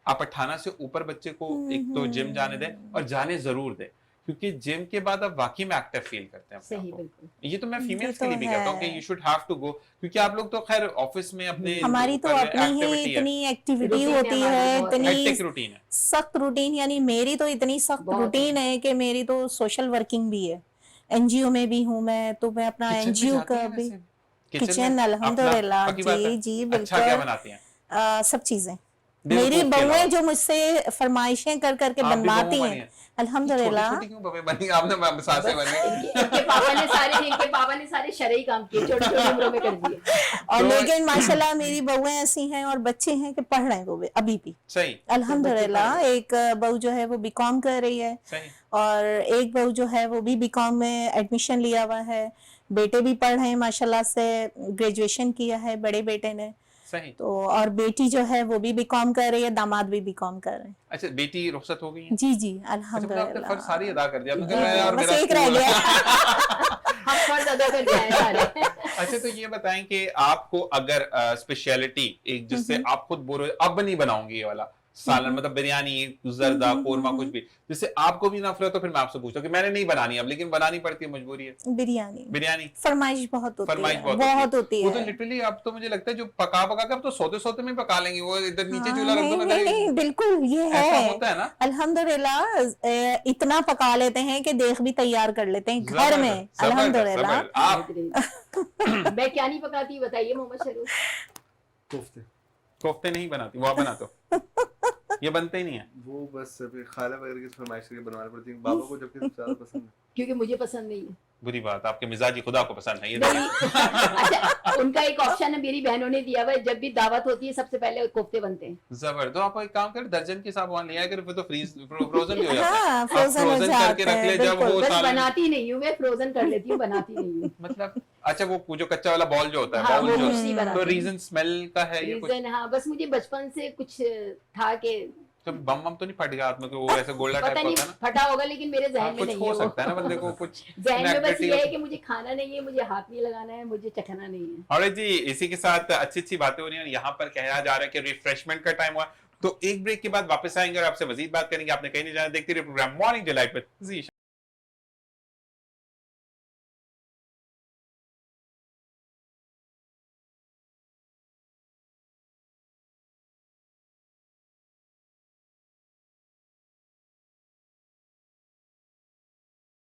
Speaker 1: आप 18 से ऊपर बच्चे को एक तो जिम जाने दें, और जाने जरूर दें, क्योंकि जिम के बाद आप वाकई में एक्टिव फील करते हैं अपने
Speaker 2: सही
Speaker 1: आप को।
Speaker 2: बिल्कुल।
Speaker 1: ये तो मैं
Speaker 3: ये
Speaker 1: फीमेल्स
Speaker 3: तो
Speaker 1: के लिए भी कहता हूँ कि
Speaker 3: है।
Speaker 1: You should have to go, क्योंकि आप लोग तो खैर ऑफिस में अपने
Speaker 3: हमारी तो अपनी ही इतनी एक्टिविटी
Speaker 2: Routine
Speaker 3: होती
Speaker 2: हमारी
Speaker 3: है,
Speaker 2: बहुत
Speaker 3: इतनी
Speaker 1: हेक्टिक रूटीन है।
Speaker 3: सख्त रूटीन, यानी मेरी तो इतनी सख्त
Speaker 2: बहुत
Speaker 3: रूटीन है कि मेरी तो सोशल वर्किंग भी है, एनजीओ में भी हूँ मैं, तो मैं अपना
Speaker 1: किचन में
Speaker 3: एनजीओ
Speaker 1: जाती
Speaker 3: का
Speaker 1: हैं
Speaker 3: भी
Speaker 1: वैसे?
Speaker 3: किचन
Speaker 1: में
Speaker 3: अल्हम्दुलिल्लाह,
Speaker 1: अपना- पक्की बात है?
Speaker 3: जी जी
Speaker 1: अच्छा क्या
Speaker 3: बिल्कुल,
Speaker 1: बनाती हैं?
Speaker 3: सब चीजें
Speaker 1: बेवकूफ
Speaker 3: मेरी
Speaker 1: के
Speaker 3: बहुएं
Speaker 1: अलावा।
Speaker 3: जो मुझसे फरमाइशें कर करके
Speaker 1: आप भी
Speaker 3: बनवाती
Speaker 1: बहु
Speaker 3: हैं,
Speaker 1: बनी हैं?
Speaker 3: अल्हम्दुलिल्लाह।
Speaker 1: छोटी-छोटी क्यों बहू बनी? आपने सासे बनी।
Speaker 2: इनके पापा ने सारे शरई काम किए, छोटी छोटी उम्रों में कर दिए।
Speaker 3: और
Speaker 1: तो-
Speaker 3: लेकिन माशाल्लाह मेरी बहुएं ऐसी हैं और बच्चे हैं कि पढ़ रहे हैं वो भी अभी भी,
Speaker 1: सही
Speaker 3: अल्हम्दुलिल्लाह। एक बहू जो है वो बीकॉम कर रही है,
Speaker 1: सही।
Speaker 3: और एक बहू जो है वो भी बीकॉम में एडमिशन लिया हुआ है। बेटे भी पढ़ रहे हैं माशाल्लाह से, ग्रेजुएशन किया है बड़े बेटे ने।
Speaker 1: सही।
Speaker 3: तो और बेटी जो है वो भी बीकॉम कर रही है, दामाद भी बीकॉम कर रहे हैं।
Speaker 1: अच्छा, बेटी रुखसत हो गई है?
Speaker 3: जी जी
Speaker 1: अच्छा, मतलब आपने
Speaker 3: अल्हम्दुलिल्लाह।
Speaker 1: फर्ज सारी अदा कर दिया, आपने
Speaker 3: जी,
Speaker 1: कहा मैं
Speaker 3: जी,
Speaker 1: यार
Speaker 3: बस
Speaker 1: मेरा
Speaker 3: एक रह गया।
Speaker 2: हम फर्ज अदा कर जाए सारे।
Speaker 1: अच्छा, तो ये बताएं कि आपको अगर स्पेशलिटी एक जिससे आप खुद बोर हो अब नहीं बनाऊंगी ये वाला सालन, मतलब बिरयानी, जरदा, कोरमा, कुछ भी जिससे आपको भी नफरत हो, फिर मैं आपसे पूछता हूँ कि मैंने नहीं बनानी अब, लेकिन बनानी पड़ती है, मजबूरी है।
Speaker 3: बिरयानी।
Speaker 1: बिरयानी।
Speaker 3: फरमाइश बहुत होती
Speaker 1: फरमाइश
Speaker 3: है,
Speaker 1: बहुत
Speaker 3: बहुत होती
Speaker 1: वो तो
Speaker 3: है।
Speaker 1: लिटरली अब तो मुझे लगता है जो पका पका कर तो सोते सोते में पका लेंगे, वो इधर नीचे
Speaker 3: हाँ,
Speaker 1: चूल्हा रख दो
Speaker 3: नहीं
Speaker 1: ना,
Speaker 3: नहीं नहीं, बिल्कुल ये
Speaker 1: ऐसा
Speaker 3: है।
Speaker 1: होता है ना।
Speaker 3: अल्हम्दुलिल्लाह इतना पका लेते हैं कि देख भी तैयार कर लेते हैं घर में,
Speaker 1: जबरदस्त,
Speaker 3: अल्हम्दुलिल्लाह।
Speaker 1: जबरदस्त। आप
Speaker 2: मैं क्या नहीं पकाती बताइए मोहम्मद शरूफ।
Speaker 4: कोफ्ते
Speaker 1: कोफ्ते नहीं बनाती, वो आप बनाते हो? ये बनते ही नहीं है।
Speaker 4: वो बस अभी खाला वगैरह की फरमाइश करके बनवानी पड़ती है, बाबा को जबकि सबसे ज्यादा पसंद है।
Speaker 2: क्योंकि मुझे पसंद नहीं है।
Speaker 1: बुरी बात, आपके मिजाजी खुदा को पसंद है ये
Speaker 2: नहीं
Speaker 1: देखें।
Speaker 2: अच्छा, उनका एक ऑप्शन है, मेरी बहनों ने दिया हुआ है, जब भी दावत होती है सबसे पहले कोफ्ते बनते हैं।
Speaker 1: जबरदस्त। तो आप एक काम करें, दर्जन के हिसाब वहाँ लिया करें, फिर तो फ्रोजन भी हो जाता है।
Speaker 3: हाँ,
Speaker 1: आप
Speaker 3: फ्रोजन हो
Speaker 1: फ्रोजन करके
Speaker 3: जाते
Speaker 1: रख ले,
Speaker 3: हैं,
Speaker 1: जब वो
Speaker 3: बिल्कुल।
Speaker 2: बस
Speaker 1: सालन
Speaker 2: बनाती नहीं हूँ मैं, फ्रोजन कर लेती हूँ, बनाती नहीं हूँ।
Speaker 1: मतलब अच्छा, वो जो कच्चा वाला बॉल जो होता है,
Speaker 2: हाँ,
Speaker 1: बाउल
Speaker 2: वो
Speaker 1: जो
Speaker 2: कुछ नहीं
Speaker 1: तो
Speaker 2: बनाती।
Speaker 1: रीजन स्मेल का है ये कुछ?
Speaker 2: रीजन हाँ, बस मुझे बचपन से कुछ था कि
Speaker 1: तो बम बम तो नहीं फट गया हाथ में कि वो ऐसे गोल्डा टाइप
Speaker 2: पता
Speaker 1: का
Speaker 2: नहीं
Speaker 1: होता है ना?
Speaker 2: फटा होगा, लेकिन मेरे
Speaker 1: हाँ,
Speaker 2: जहन में
Speaker 1: कुछ
Speaker 2: नहीं
Speaker 1: हो
Speaker 2: है वो।
Speaker 1: सकता है ना बंदे को कुछ
Speaker 2: जहन में बस
Speaker 1: inactivity
Speaker 2: ये है
Speaker 1: होती
Speaker 2: कि मुझे खाना नहीं है, मुझे हाथ नहीं लगाना है, मुझे चखना नहीं है।
Speaker 1: और जी इसी के साथ अच्छी अच्छी बातें हो रही हैं। यहाँ पर कहा जा रहा है कि रिफ्रेशमेंट का टाइम हुआ, तो एक ब्रेक के बाद वापस आएंगे और आपसे मजीद बात करेंगे। आपने कहीं नहीं जाना, देखते रहिए programme morning delight with Zeeshan.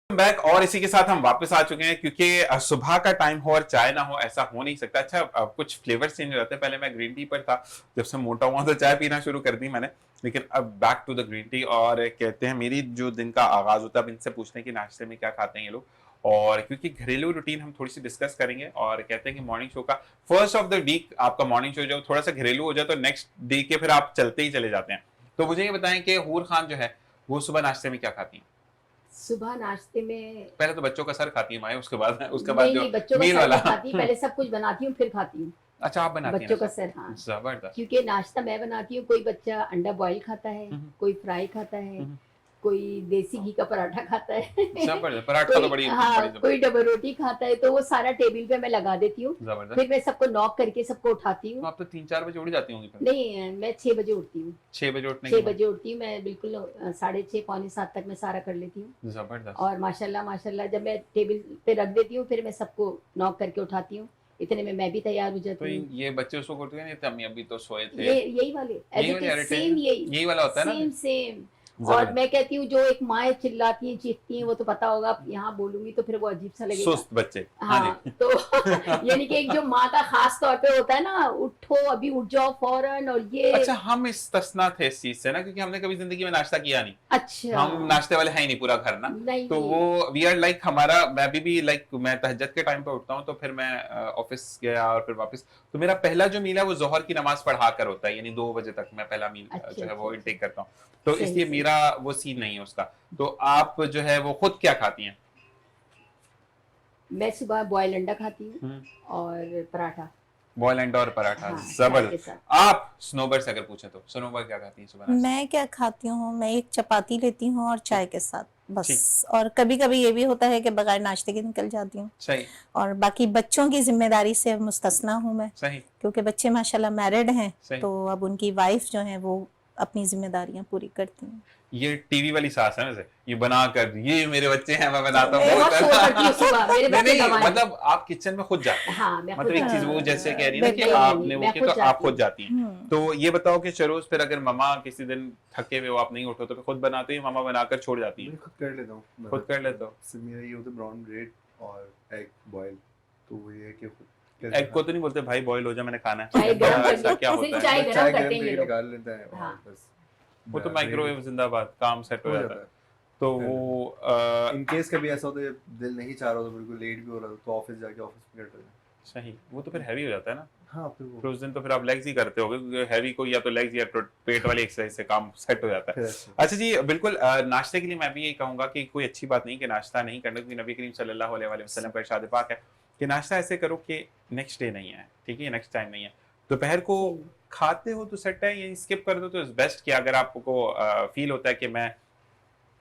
Speaker 1: Back और इसी के साथ हम वापस आ चुके हैं, क्योंकि सुबह का टाइम हो और चाय ना हो ऐसा हो नहीं सकता। अच्छा, कुछ फ्लेवर्स चेंज हो जाते हैं। पहले मैं ग्रीन टी पर था, जब से मोटा हुआ तो चाय पीना शुरू कर दी मैंने, लेकिन अब back to the green tea. और कहते हैं मेरी जो दिन का आगाज होता है, अब इनसे पूछते हैं कि नाश्ते में क्या खाते हैं ये लोग, और क्योंकि घरेलू रूटीन हम थोड़ी सी डिस्कस करेंगे, और कहते हैं कि मॉर्निंग शो का फर्स्ट ऑफ द वीक आपका मॉर्निंग शो जो थोड़ा सा घरेलू हो जाए तो नेक्स्ट डे के फिर आप चलते ही चले जाते हैं। तो मुझे ये बताएं कि हूर खान जो है वो सुबह नाश्ते में क्या खाती हैं?
Speaker 2: सुबह नाश्ते में
Speaker 1: पहले तो बच्चों का सर खाती है माए, उसके बाद
Speaker 2: नहीं,
Speaker 1: जो
Speaker 2: नहीं, बच्चों का
Speaker 1: मील
Speaker 2: सर
Speaker 1: वाला
Speaker 2: नहीं खाती, पहले सब कुछ बनाती हूँ फिर खाती हूँ।
Speaker 1: अच्छा, आप बनाती हैं
Speaker 2: बच्चों का
Speaker 1: ना?
Speaker 2: सर, हाँ।
Speaker 1: जबरदस्त।
Speaker 2: क्योंकि नाश्ता मैं बनाती हूँ, कोई बच्चा अंडा बॉईल खाता है, कोई फ्राई खाता है, कोई देसी घी का पराठा खाता है,
Speaker 1: जबरदस्त, पराठा तो बड़ी
Speaker 2: हाँ,
Speaker 1: बड़ी
Speaker 2: कोई डबल रोटी खाता है, तो वो सारा टेबल पे मैं लगा देती हूँ।
Speaker 1: जबरदस्त।
Speaker 2: फिर मैं सबको नॉक करके सबको उठाती
Speaker 1: तो
Speaker 2: हूँ।
Speaker 1: आप तो 3-4 बजे उड़ जाती होंगी फिर?
Speaker 2: नहीं, मैं 6 बजे उठती हूँ।
Speaker 1: 6 बजे उठने
Speaker 2: 6
Speaker 1: के बाद?
Speaker 2: बजे उठती हूँ मैं, बिल्कुल 6:30 पौने 7 तक मैं सारा कर लेती हूँ।
Speaker 1: जबरदस्त।
Speaker 2: और माशाल्लाह माशाल्लाह जब मैं टेबल पे रख देती हूँ, फिर मैं सबको नॉक करके उठाती हूँ, इतने में मैं भी तैयार हो
Speaker 1: तो
Speaker 2: जाती हूँ।
Speaker 1: ये बच्चे उसको करते हैं, नहीं तो अम्मी अभी तो सोए थे,
Speaker 2: ये यही वाले
Speaker 1: यही वाले
Speaker 2: सेम,
Speaker 1: यही वाला होता है ना?
Speaker 2: Same same. और
Speaker 1: जबरदस्त।
Speaker 2: मैं कहती हूँ जो एक माँ चिल्लाती हैं चीखती हैं, वो तो पता होगा, यहाँ बोलूंगी तो फिर वो अजीब सा लगेगा।
Speaker 1: सुस्त बच्चे।
Speaker 2: हाँ, तो यानी कि एक जो माँ का खास तौर पे होता है ना, उठो अभी उठ जाओ फौरन, और ये
Speaker 1: अच्छा, हम इस्तिस्ना थे इस चीज से ना, क्योंकि हमने कभी जिंदगी में नाश्ता किया नहीं।
Speaker 2: अच्छा,
Speaker 1: हम नाश्ते वाले हैं ही नहीं पूरा घर ना।
Speaker 2: नहीं,
Speaker 1: तो वो वी आर लाइक हमारा, मैं भी लाइक मैं तहज्जुद के टाइम पे उठता हूँ, तो फिर मैं ऑफिस गया और फिर वापस, तो मेरा पहला जो मील है वो जोहर की नमाज पढ़ा कर होता है, यानी 2 बजे तक मैं पहला मील
Speaker 2: अच्छा,
Speaker 1: जो है वो
Speaker 2: अच्छा,
Speaker 1: इनटेक करता हूँ। तो
Speaker 2: सही,
Speaker 1: इसलिए
Speaker 2: सही।
Speaker 1: मेरा वो सीन नहीं है उसका। तो आप जो है वो खुद क्या खाती हैं?
Speaker 2: मैं सुबह बॉयल अंडा खाती हूँ
Speaker 1: हम्म,
Speaker 2: और पराठा।
Speaker 1: बॉयल एंड और पराठा।
Speaker 2: हाँ, चाय के
Speaker 1: जबरदस्त।
Speaker 2: साथ।
Speaker 1: आप स्नोबर से अगर पूछे तो स्नोबर क्या खाती हैं सुबह नाश्ते?
Speaker 3: मैं क्या खाती हूँ, मैं एक चपाती लेती हूँ और चाय के साथ
Speaker 1: ठीक।
Speaker 3: बस। और कभी कभी ये भी होता है कि बगैर नाश्ते के निकल जाती हूँ।
Speaker 1: सही
Speaker 3: और बाकी बच्चों की जिम्मेदारी से मुस्तस्ना हूँ मैं,
Speaker 1: सही
Speaker 3: क्योंकि बच्चे माशाल्लाह मैरिड हैं,
Speaker 1: सही।
Speaker 3: तो अब उनकी वाइफ जो है वो अपनी जिम्मेदारियां पूरी करती हैं।
Speaker 1: ये टीवी वाली सास है वैसे, ये बना कर ये मेरे बच्चे हैं मैं बनाता हूँ
Speaker 3: मैं
Speaker 2: बहुत
Speaker 1: बहुत
Speaker 2: शोर करती हूँ सुबह, मेरे
Speaker 1: नहीं
Speaker 2: बच्चे
Speaker 1: नहीं,
Speaker 2: गंवार हैं।
Speaker 1: मतलब आप किचन में खुद जाती हैं।
Speaker 2: हाँ, मैं खुद
Speaker 1: मतलब एक चीज
Speaker 2: जाती
Speaker 1: वो
Speaker 2: हूँ।
Speaker 1: जैसे कह रही है ना कि
Speaker 3: बिल्कुल,
Speaker 1: आपने वो
Speaker 2: मैं
Speaker 1: किया
Speaker 2: खुद
Speaker 1: तो आप
Speaker 2: जाती
Speaker 1: खुद
Speaker 2: हूँ।
Speaker 1: जाती हैं। तो ये बताओ कि चरोज, फिर अगर मम्मा किसी दिन थके हुए हो, आप नहीं उठो, तो फिर खुद बनाते हैं, मामा बनाकर छोड़ जाती
Speaker 4: मैं
Speaker 1: हैं?
Speaker 4: खुद कर लेता हूँ।
Speaker 1: खुद कर लेते हो?
Speaker 4: सिर्फ मेरा ये होता है ब्राउन ब्रेड और एग बॉयल, तो वो ये है कि खुद
Speaker 1: एग को तो नहीं बोलते भाई बॉयल हो जा मैंने खाना
Speaker 2: चाय
Speaker 1: है,
Speaker 2: गरम कर
Speaker 1: ऐसा
Speaker 2: लो,
Speaker 1: क्या
Speaker 2: सिर्फ
Speaker 1: होता है?
Speaker 2: चाय गरम करते हैं ये
Speaker 4: करके
Speaker 2: लोग।
Speaker 4: निकाल लेता है और
Speaker 2: हाँ।
Speaker 4: बस
Speaker 1: वो तो माइक्रोवेव जिंदाबाद, काम सेट हो जाता है। तो वो
Speaker 4: इन केस कभी ऐसा होता है दिल नहीं चाह रहा, तो बिल्कुल लेट भी हो रहा है, तो ऑफिस जाके ऑफिस में कर लेते हैं।
Speaker 1: सही, वो तो फिर हैवी हो जाता है ना।
Speaker 4: हाँ, फिर वो
Speaker 1: फिर उस दिन तो फिर आप लेग्स ही करते होगे, क्योंकि हैवी को या तो लेग्स या तो पेट वाली एक्सरसाइज से काम सेट हो जाता है।
Speaker 4: फिर ऐसे।
Speaker 1: अच्छा जी, बिल्कुल नाश्ते के लिए मैं भी यही कहूंगा कि कोई अच्छी बात नहीं कि नाश्ता नहीं करना, क्योंकि नबी करीम सल्लल्लाहु अलैहि वसल्लम का इरशाद पाक है कि नाश्ता ऐसे करो कि नेक्स्ट डे नहीं है, ठीक है, नेक्स्ट टाइम नहीं है। दोपहर को खाते हो तो सेट है, या स्किप कर दो तो बेस्ट। कि अगर आपको फील होता है कि मैं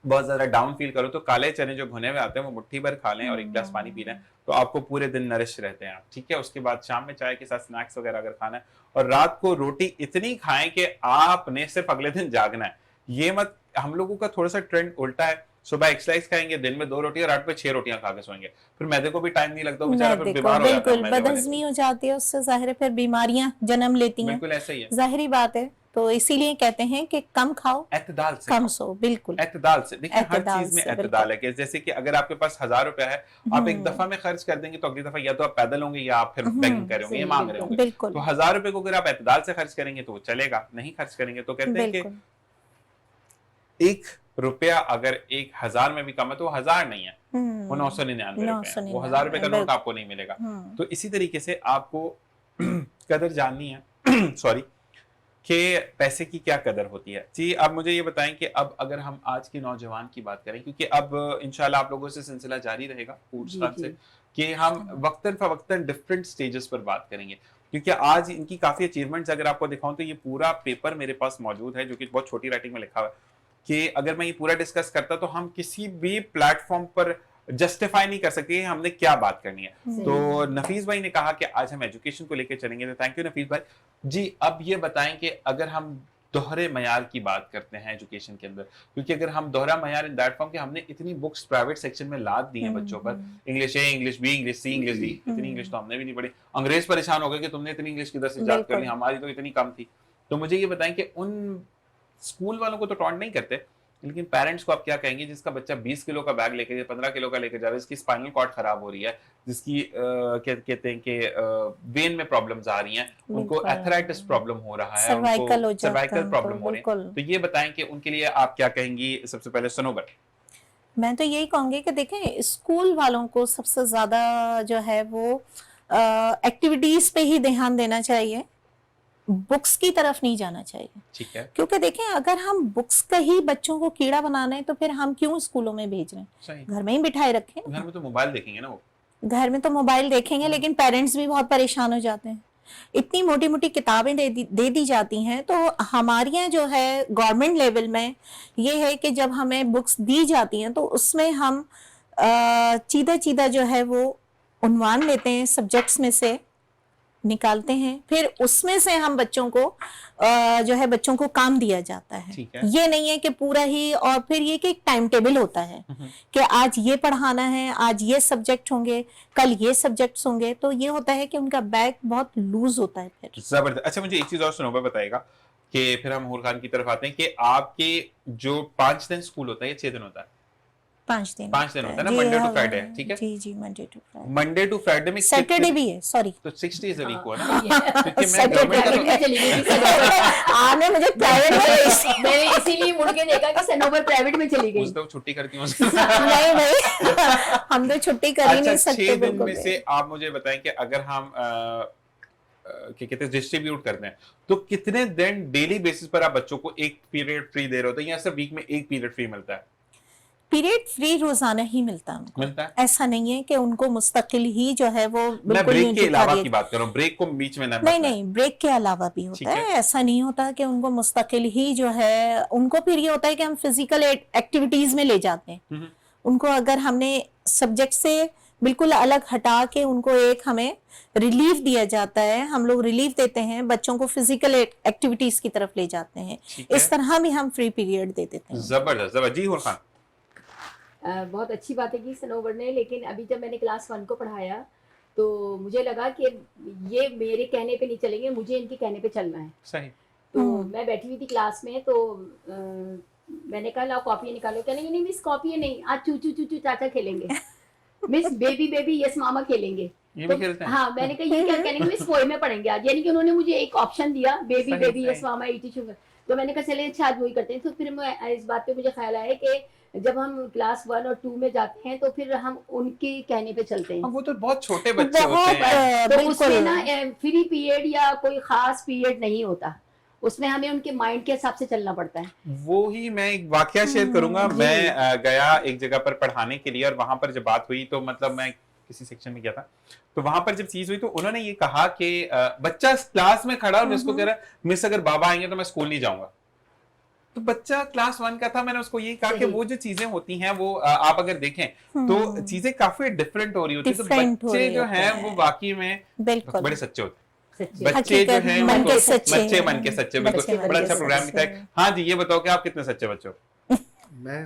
Speaker 1: बहुत ज्यादा डाउन फील करो तो काले चने जो भुने हुए आते हैं वो मुट्ठी भर खा लें और एक गिलास पानी पी लें, तो आपको पूरे दिन नरिश रहते हैं आप, ठीक है। उसके बाद शाम में चाय के साथ स्नैक्स वगैरह अगर खाना है, और रात को रोटी इतनी खाएं कि आपने सिर्फ अगले दिन जागना है। ये मत, हम लोगों का थोड़ा सा ट्रेंड उल्टा है, सुबह एक्सरसाइज खाएंगे, दिन में 2 रोटी और रात पे 6 रोटियां खा के सोएंगे, फिर मैदे को भी टाइम नहीं लगता, बेचारा फिर
Speaker 3: देखो
Speaker 1: बीमार हो जाता है
Speaker 3: बिल्कुल
Speaker 1: मैदे वाले से।
Speaker 3: बदहजमी हो जाती है, उससे जाहिर है फिर बीमारियां जन्म लेती हैं,
Speaker 1: बिल्कुल ऐसा ही है,
Speaker 3: जाहिरी बात है। तो इसीलिए कहते हैं कि कम खाओ
Speaker 1: एतदाल से
Speaker 3: कम
Speaker 1: खाओ।
Speaker 3: सो, बिल्कुल
Speaker 1: एतदाल से देखिए, हर
Speaker 3: एतदाल
Speaker 1: चीज में
Speaker 3: से,
Speaker 1: एतदाल है। कि जैसे कि अगर आपके पास 1000 रुपया है, आप एक दफा में खर्च कर देंगे तो अगली दफा या तो आप पैदल होंगे या आप फिर बेगिंग कर रहे होंगे या मांग रहे होंगे।
Speaker 3: बिल्कुल
Speaker 1: तो 1000 रुपए को अगर आप एतदाल से खर्च करेंगे तो वो चलेगा, नहीं खर्च करेंगे तो कहते हैं कि
Speaker 3: बिल्कुल
Speaker 1: 1 रुपया अगर 1000 में भी कम है तो वो 1000 नहीं है, वो 999 रुपए है, वो 1000 रुपए का नोट
Speaker 3: बिल्कुल।
Speaker 1: आपको नहीं मिलेगा। तो इसी तरीके से आपको कदर जाननी है सॉरी, कि पैसे की क्या कदर होती है। जी अब मुझे ये बताएं कि अब अगर हम आज के नौजवान की बात करें, क्योंकि अब इंशाल्लाह आप लोगों से सिलसिला जारी रहेगा
Speaker 2: जी,
Speaker 1: से,
Speaker 2: जी।
Speaker 1: कि हम वक्तन फवक्तन डिफरेंट स्टेजेस पर बात करेंगे, क्योंकि आज इनकी काफी अचीवमेंट्स अगर आपको दिखाऊं तो ये पूरा पेपर मेरे पास मौजूद है, जो कि बहुत छोटी राइटिंग में लिखा हुआ है, कि अगर मैं ये पूरा डिस्कस करता तो हम किसी भी प्लेटफॉर्म पर जस्टिफाई नहीं कर सकते कि हमने क्या बात करनी है।
Speaker 2: सही
Speaker 1: तो नफीस भाई ने कहा कि आज हम एजुकेशन को लेकर चलेंगे, तो थैंक यू नफीस भाई जी। अब ये बताएं कि अगर हम दोहरे मयार की बात करते हैं एजुकेशन के अंदर, क्योंकि अगर हम दोहरा मयार इन दैट फॉर्म कि हमने इतनी बुक्स प्राइवेट सेक्शन में लाद दी हैं बच्चों पर, इंग्लिश ए, इंग्लिश बी, इंग्लिश सी, इंग्लिश डी, इतनी इंग्लिश तो हमने भी नहीं पढ़ी। अंग्रेज परेशान हो गए कि तुमने इतनी इंग्लिश किधर से याद कर ली, हमारी तो इतनी कम थी। तो मुझे ये बताएं कि उन स्कूल वालों को तो टॉन्ट नहीं करते, लेकिन पेरेंट्स को आप क्या कहेंगे जिसका बच्चा 20 किलो का बैग लेके 15 किलो का लेके जा रहा है, जिसकी स्पाइनल कॉर्ड खराब हो रही है, जिसकी कहते हैं कि वेन में प्रॉब्लम्स आ रही हैं, उनको
Speaker 3: बिल्कुल।
Speaker 1: एथराइटिस प्रॉब्लम हो रहा है,
Speaker 3: सर्वाइकल हो
Speaker 1: उनको
Speaker 3: जाता है
Speaker 1: सर्वाइकल
Speaker 3: उनको,
Speaker 1: प्रॉब्लम हो रही है।
Speaker 3: बिल्कुल।
Speaker 1: तो ये बताएं कि उनके लिए आप क्या कहेंगी। सबसे पहले सनोबर,
Speaker 3: मैं तो यही कहूंगी कि देखें स्कूल वालों को सबसे ज्यादा जो है वो एक्टिविटीज पे ही ध्यान देना चाहिए, बुक्स की तरफ नहीं जाना चाहिए।
Speaker 1: ठीक है,
Speaker 3: क्योंकि देखें अगर हम बुक्स का ही बच्चों को कीड़ा बनाना है तो फिर हम क्यों स्कूलों में भेज रहे हैं,
Speaker 1: सही।
Speaker 3: घर में ही बिठाए रखें।
Speaker 1: घर में तो मोबाइल देखेंगे ना वो,
Speaker 3: घर में तो मोबाइल देखेंगे, लेकिन पेरेंट्स भी बहुत परेशान हो जाते हैं। इतनी मोटी मोटी किताबें दे दी जाती हैं। तो हमारे यहाँ जो है गवर्नमेंट लेवल में ये है कि जब हमें बुक्स दी जाती हैं तो उसमें हम चीदा चीदा जो है वो उन्वान लेते हैं, सब्जेक्ट्स में से निकालते हैं, फिर उसमें से हम बच्चों को जो है बच्चों को काम दिया जाता है।
Speaker 1: ठीक है।
Speaker 3: ये नहीं है कि पूरा ही, और फिर ये कि एक टाइम टेबल होता है कि आज ये पढ़ाना है, आज ये सब्जेक्ट होंगे, कल ये सब्जेक्ट्स होंगे। तो ये होता है कि उनका बैग बहुत लूज होता है फिर।
Speaker 1: जबरदस्त। अच्छा मुझे एक चीज और सनोबर बताएगा कि फिर हम हूर खान की तरफ आते हैं कि आपके जो 5 दिन स्कूल होता है या 6 दिन होता है?
Speaker 3: 5 दिन
Speaker 1: 5 दिन होता है ना,
Speaker 3: जी,
Speaker 1: मंडे टू
Speaker 3: हाँ,
Speaker 1: फ्राइडे, ठीक है।
Speaker 3: जी जी, Monday to Friday,
Speaker 1: Monday to Friday में
Speaker 3: सैटरडे भी है, सॉरी
Speaker 1: तो 6 डेज अ वीक हुआ ना,
Speaker 2: हाँ,
Speaker 1: क्योंकि मैं
Speaker 3: Saturday
Speaker 1: गवर्नमेंट का
Speaker 2: प्राइवेट में चली गई थी
Speaker 3: आपने मुझे प्राइवेट में
Speaker 2: मैंने इसीलिए मुड़ के देखा कि सनोबर प्राइवेट में चली गई।
Speaker 1: उस दिन छुट्टी करती हूँ
Speaker 3: नहीं नहीं हम तो छुट्टी कर ही नहीं
Speaker 1: अच्छा
Speaker 3: सकते
Speaker 1: 6 दिन
Speaker 3: बिल्कुल
Speaker 1: में
Speaker 3: भी।
Speaker 1: से आप मुझे बताएं कि अगर हम क्या कहते हैं डिस्ट्रीब्यूट करते हैं तो कितने दिन डेली बेसिस पर आप बच्चों को एक पीरियड फ्री दे रहे होते हैं, या सिर्फ वीक में एक पीरियड फ्री मिलता है?
Speaker 3: पीरियड फ्री रोजाना ही मिलता है उनको,
Speaker 1: मिलता है।
Speaker 3: ऐसा नहीं है कि उनको मुस्तकिल ही जो है वो
Speaker 1: मैं
Speaker 3: बिल्कुल
Speaker 1: ब्रेक
Speaker 3: ही
Speaker 1: के
Speaker 3: उनकी
Speaker 1: अलावा
Speaker 3: खाली-
Speaker 1: की बात कर रहा हूँ, ब्रेक को बीच में ना
Speaker 3: नहीं नहीं, ब्रेक के अलावा भी
Speaker 1: ठीक
Speaker 3: होता है।
Speaker 1: है।
Speaker 3: ऐसा नहीं होता कि उनको मुस्तकिल ही जो है, उनको फिर ये होता है कि हम फिजिकल एक्टिविटीज में ले जाते हैं उनको। अगर हमने सब्जेक्ट से बिल्कुल अलग हटा के उनको एक हमें रिलीफ दिया जाता है, हम लोग रिलीफ देते हैं बच्चों को, फिजिकल एक्टिविटीज की तरफ ले जाते हैं,
Speaker 1: ठीक है।
Speaker 3: इस तरह भी हम फ्री पीरियड दे देते हैं।
Speaker 1: जबरदस्त जबरदस्त। जी हूर खान,
Speaker 2: बहुत अच्छी बात है की सनोबर ने, लेकिन अभी जब मैंने क्लास 1 को पढ़ाया तो मुझे लगा कि ये मेरे कहने पे नहीं चलेंगे, मुझे इनके कहने पे चलना है।
Speaker 1: सही।
Speaker 2: तो मैं बैठी हुई थी क्लास में, तो मैंने कहा लाओ कॉपी निकालो। कहने नहीं मिस कॉपी नहीं, आज चूचू चूचू चाचा खेलेंगे। मिस बेबी बेबी यस मामा खेलेंगे।
Speaker 1: ये
Speaker 2: तो
Speaker 1: भी खेलते हैं?
Speaker 2: हाँ, मैंने कहा ये क्या कहने मिस पोए में पढ़ेंगे आज, यानी कि उन्होंने मुझे एक ऑप्शन दिया, बेबी
Speaker 1: सही,
Speaker 2: बेबी
Speaker 1: सही।
Speaker 2: यस मामा ईटी शुगर। तो मैंने कहा चले अच्छा आज वही करते हैं। तो फिर मैं इस बात पे मुझे ख्याल आया कि जब हम क्लास 1 और 2 में जाते हैं तो फिर हम उनके कहने पे चलते हैं।
Speaker 1: अब वो तो बहुत छोटे बच्चे
Speaker 3: बहुत
Speaker 1: होते हैं।
Speaker 2: तो
Speaker 3: बिल्कुल
Speaker 2: उसमें ना फ्री पीरियड या कोई खास पीरियड नहीं होता, उसमें हमें उनके माइंड के हिसाब से चलना पड़ता है।
Speaker 1: वो ही मैं एक वाकया शेयर करूंगा।
Speaker 2: जी।
Speaker 1: मैं गया एक जगह पर पढ़ाने के लिए, और वहां पर जब बात हुई तो मतलब मैं किसी सेक्शन में गया था, तो वहां पर जब चीज हुई तो उन्होंने ये कहा कि बच्चा क्लास में खड़ा और मैं उसको कह रहा मिस अगर बाबा आएंगे तो मैं स्कूल नहीं जाऊंगा। तो बच्चा क्लास 1 का था, मैंने उसको ये कहा कि वो जो चीजें होती हैं वो आप अगर देखें तो चीजें काफी डिफरेंट हो रही होती है, तो बच्चे जो हैं वो वाकई में बड़े सच्चे होते हैं, बच्चे जो हैं
Speaker 3: मन के
Speaker 1: बच्चे मन के सच्चे, बिल्कुल बड़ा अच्छा प्रोग्राम दिखा है। हाँ जी, ये बताओ कि आप कितने सच्चे बच्चे हो?
Speaker 4: मैं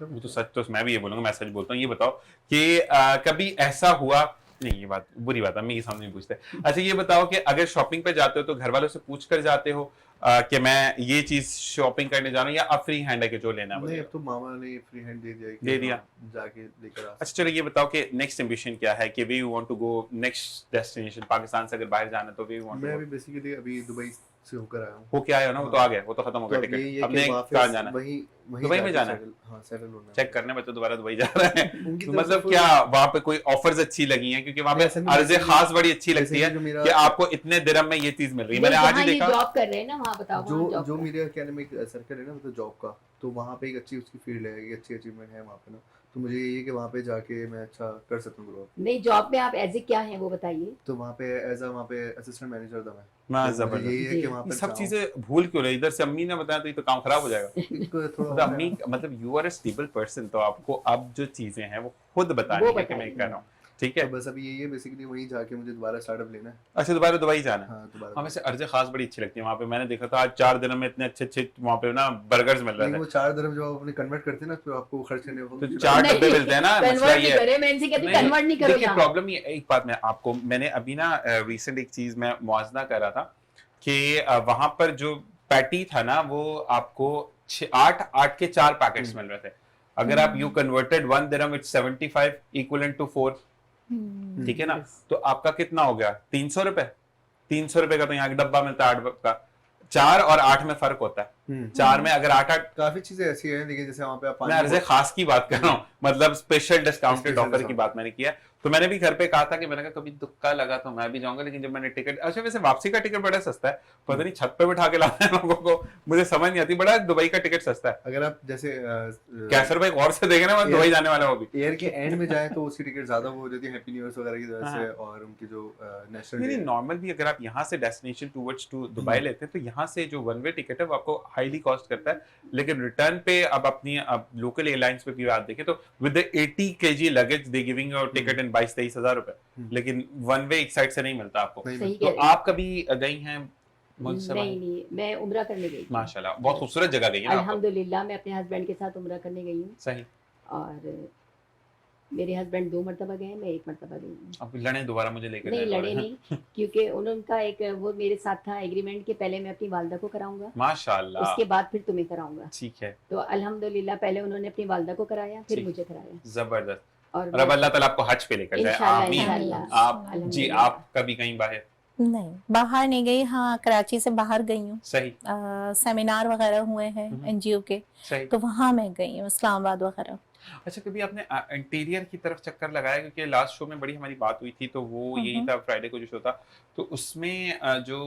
Speaker 1: वो तो सच, तो मैं भी ये बोलूंगा, मैं सच बोलता हूँ। ये बताओ कि कभी ऐसा हुआ, नहीं ये बात बुरी बात है, मैं ये सामने नहीं पूछते। अच्छा ये बताओ कि अगर शॉपिंग पे जाते हो तो घर वालों से पूछ कर जाते हो कि मैं ये चीज शॉपिंग करने जा रहा हूँ, या अब फ्री हैंड है कि जो लेना है
Speaker 4: नहीं, अब तो मामा ने फ्री हैंड दे दिया
Speaker 1: दे दिया,
Speaker 4: जाके लेकर आ।
Speaker 1: अच्छा चलो ये बताओ कि नेक्स्ट एम्बिशन क्या है, कि we want to go next destination, Pakistan से अगर बाहर जाना तो वी वांट।
Speaker 4: मैं अभी बेसिकली अभी दुबई से होकर आया हूँ।
Speaker 1: होके आए हो ना, वो तो आ गया, वो तो खत्म हो गया टिकट, अब कहाँ जाना है?
Speaker 4: वही
Speaker 1: दुबई में जाना है?
Speaker 4: हाँ, सेटल होना है।
Speaker 1: चेक करने बच्चे दोबारा दुबई जा रहे हैं
Speaker 4: उनकी
Speaker 1: तो
Speaker 4: तरफ से
Speaker 1: मतलब क्या वहाँ पे कोई ऑफर्स अच्छी लगी हैं? क्योंकि वहाँ पे अर्ज़े खास बड़ी अच्छी लगती है कि आपको इतने दिरहम में ये चीज मिल रही है। मैंने आज ही देखा,
Speaker 2: जॉब कर रहे हैं ना वहाँ, बताओ
Speaker 4: जो मेरे एकेडमिक सर्कल है ना, मतलब जॉब का, तो वहाँ पे एक अच्छी उसकी फील्ड है, एक अच्छी अचीवमेंट है वहाँ पे ना, तो मुझे ये है कि वहाँ पे जाके मैं अच्छा कर सकता हूँ ग्रो।
Speaker 2: नहीं, जॉब में आप एज ए क्या हैं वो बताइए।
Speaker 4: तो वहाँ पे वहाँ पे असिस्टेंट मैनेजर था मैं।
Speaker 1: मैं
Speaker 4: तो मुझे यही है कि वहाँ
Speaker 1: ये
Speaker 4: पे
Speaker 1: सब चीजें भूल क्यों रहे? इधर से अम्मी ने बताया तो ये तो काम खराब हो जाएगा।
Speaker 4: इनको थोड़ा
Speaker 1: मतलब अम्मी, मतलब you are a stable person, तो आपको अब जो चीजें हैं वो खुद बतानी है कि मैं कर रहा हूँ, ठीक है?
Speaker 4: तो बस अभी यही है बेसिकली, वहीं जाके मुझे दोबारा स्टार्टअप लेना है।
Speaker 1: अच्छा दोबारा दुबई जाना है?
Speaker 4: हाँ, दोबारा।
Speaker 1: हाँ वैसे अर्ज़े खास बड़ी अच्छी लगती है वहाँ पे, मैंने देखा था आज 4 दिन में इतने अच्छे अच्छे वहाँ पे ना बर्गर्स मिल रहे थे।
Speaker 4: वो 4 दिरहम जो आप अपने कन्वर्ट करते हैं ना, तो आपको खर्च करने को
Speaker 1: तो 4 डब्बे मिलते हैं ना, मसला ये है।
Speaker 2: मैं इनसे कहती कन्वर्ट नहीं करो।
Speaker 1: देखिए प्रॉब्लम ये, एक बात मैं आपको, मैंने अभी ना रिसेंट एक चीज मैं मुआजना कर रहा था कि वहां पर जो पैटी था ना वो आपको 8 के 4 पैकेट्स मिल रहे थे। अगर आप you converted 1 dirham it's 75 equivalent to 4, ठीक है ना? तो आपका कितना हो गया? 300 रुपए। 300 रुपए का तो यहाँ डब्बा मिलता है 8 का। 4 और 8 में फर्क होता है। 4 में अगर 8
Speaker 4: काफी चीजें ऐसी हैं, देखिए जैसे वहाँ पे आप
Speaker 1: मैं अर्ज़े खास की बात कर रहा हूँ, मतलब स्पेशल डिस्काउंटेड ऑफर की बात मैंने किया। तो मैंने भी घर पे कहा था कि मैंने कहा कभी तुक्का लगा तो मैं भी जाऊंगा, लेकिन जब मैंने टिकट, अच्छा वैसे वापसी का टिकट बड़ा सस्ता है, पता नहीं छत पे बिठा के लाते हैं लोगों को, मुझे समझ नहीं आती, बड़ा दुबई का टिकट सस्ता है।
Speaker 4: अगर आप जैसे
Speaker 1: कैसर भाई गौर से देखे ना, मैं दुबई जाने वाला हूँ अभी।
Speaker 4: एयर के एंड में जाए तो उसकी टिकट ज्यादा वो हो जाती है, हैप्पी न्यू ईयर वगैरह की वजह से, और उनकी जो नेशनल
Speaker 1: नहीं नॉर्मल भी अगर आप यहाँ से डेस्टिनेशन टूवर्ड्स टू दुबई लेते हैं तो यहाँ से जो वन वे टिकट है वो आपको हाईली कॉस्ट करता है, लेकिन रिटर्न पे अब अपनी लोकल एयरलाइंस पे भी बात देखें तो with 80 kg luggage they giving your ticket इन 22-23 हजार रुपए, लेकिन वन वे एक साइड से नहीं मिलता आपको। तो आप कभी गई हैं?
Speaker 2: नहीं, मैं उम्रा करने गई।
Speaker 1: माशाल्लाह, बहुत खूबसूरत जगह गई है ना?
Speaker 2: अल्हम्दुलिल्लाह, मैं अपने हस्बैंड के साथ उम्रा करने गई हूँ।
Speaker 1: सही।
Speaker 2: और मेरे हस्बैंड 2 मरतबा गए, मैं 1 मरतबा गई हूँ।
Speaker 1: अब लड़े दोबारा मुझे लेकर?
Speaker 2: नहीं लड़े नहीं, क्योंकि उनका एक वो मेरे साथ था एग्रीमेंट कि पहले मैं अपनी वालदा को कराऊंगा,
Speaker 1: माशाल्लाह,
Speaker 2: उसके बाद फिर तुम्हें कराऊंगा।
Speaker 1: ठीक है।
Speaker 2: तो अल्हम्दुलिल्लाह पहले उन्होंने अपनी वालदा को कराया, फिर मुझे कराया।
Speaker 1: जबरदस्त।
Speaker 2: और
Speaker 1: रब अल्लाह ताला आपको हज पे लेकर जाए, आमीन।
Speaker 2: इंशाल्लाह।
Speaker 1: आप जी, आप कभी कहीं बाहर?
Speaker 3: नहीं, बाहर नहीं गई। हाँ, कराची से बाहर गई हूँ।
Speaker 1: सही।
Speaker 3: सेमिनार वगैरह हुए हैं एनजीओ के,
Speaker 1: सही।
Speaker 3: तो वहाँ मैं गई हूँ, इस्लामाबाद वगैरह।
Speaker 1: अच्छा कभी आपने इंटीरियर की तरफ चक्कर लगाया? क्योंकि लास्ट शो में बड़ी हमारी बात हुई थी तो वो यही था, फ्राइडे को जो शो था, तो उसमें जो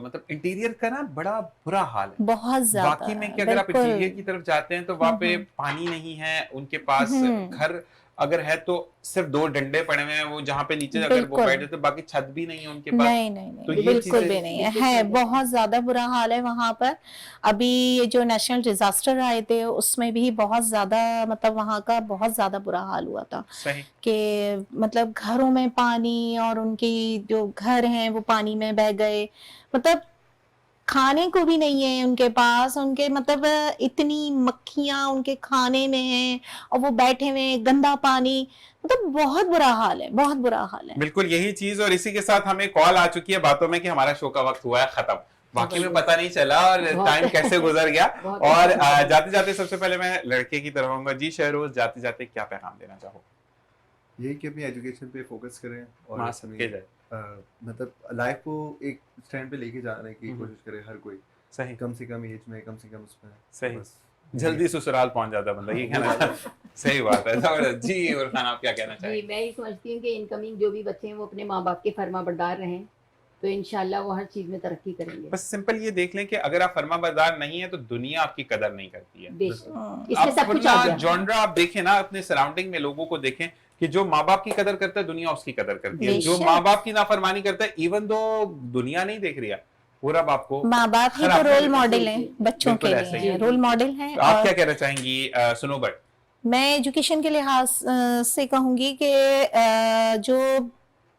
Speaker 1: मतलब इंटीरियर का ना बड़ा बुरा हाल है
Speaker 3: बहुत ज्यादा।
Speaker 1: बाकी में कि अगर आप इंटीरियर की तरफ जाते हैं तो वहाँ पे पानी नहीं है उनके पास, घर अगर है तो सिर्फ 2 डंडे पड़े हुए हैं, वो जहाँ पे नीचे अगर वो बैठे तो बाकी छत भी नहीं है उनके पास।
Speaker 3: नहीं,
Speaker 1: तो ये
Speaker 3: बिल्कुल भी नहीं है, बहुत ज्यादा बुरा हाल है वहाँ पर। अभी ये जो नेशनल डिजास्टर आए थे उसमें भी बहुत ज्यादा, मतलब वहाँ का बहुत ज्यादा बुरा हाल हुआ था।
Speaker 1: सही।
Speaker 3: कि मतलब घरों में पानी, और उनकी जो घर हैं वो पानी में बह गए, मतलब खाने को भी नहीं है उनके पास, उनके मतलब इतनी मक्खियां उनके खाने में हैं, और वो बैठे हुए गंदा पानी, मतलब बहुत बुरा हाल है, बहुत बुरा हाल है।
Speaker 1: बिल्कुल यही चीज, और इसी के साथ हमें कॉल आ चुकी है बातों में कि हमारा शो का वक्त हुआ है खत्म। वाकई में पता नहीं चला और टाइम कैसे गुजर गया। और जाते जाते सबसे पहले मैं लड़के की तरफ आऊंगा। जी शहरोज, जाते जाते क्या पैगाम देना चाहो?
Speaker 4: यही कि अपनी एजुकेशन पे फोकस करें और मतलब लाइफ को एक स्टैंड पे लेके जाने की कोशिश करे हर कोई।
Speaker 1: सही।
Speaker 4: कम से कम एज में, कम से कम उसमें
Speaker 1: सही, जल्दी ससुराल पहुंच जाता बंदा, ये कहना सही बात है। जी और खान, आप क्या कहना चाहिए?
Speaker 2: जी, मैं ये समझती हूँ कि इनकमिंग जो भी बच्चे हैं वो अपने माँ बाप के फर्माबरदार रहें, तो इंशाल्लाह वो हर चीज में तरक्की करेंगे।
Speaker 1: बस सिंपल ये देख लें कि अगर आप फर्माबरदार नहीं है तो दुनिया आपकी कदर नहीं करती है।
Speaker 2: इसमें सब कुछ आ गया।
Speaker 1: जॉनरा आप देखें ना, अपने सराउंडिंग में लोगों को देखें कि जो माँ बाप की कदर करता है दुनिया उसकी कदर करती है, जो
Speaker 3: बेशक।
Speaker 1: माँ बाप की नाफरमानी करता है इवन दो दुनिया नहीं देख रही है वो रब आपको
Speaker 3: माँ बाप ही तो
Speaker 1: खराब
Speaker 3: रोल
Speaker 1: करेगा।
Speaker 3: मॉडल हैं बच्चों के
Speaker 1: बिल्कुल ऐसे ही
Speaker 3: लिए,
Speaker 1: है।
Speaker 3: रोल मॉडल हैं।
Speaker 1: तो आप
Speaker 3: और
Speaker 1: क्या कहना चाहेंगी सुनोबर?
Speaker 3: मैं एजुकेशन के लिहाज से कहूंगी कि जो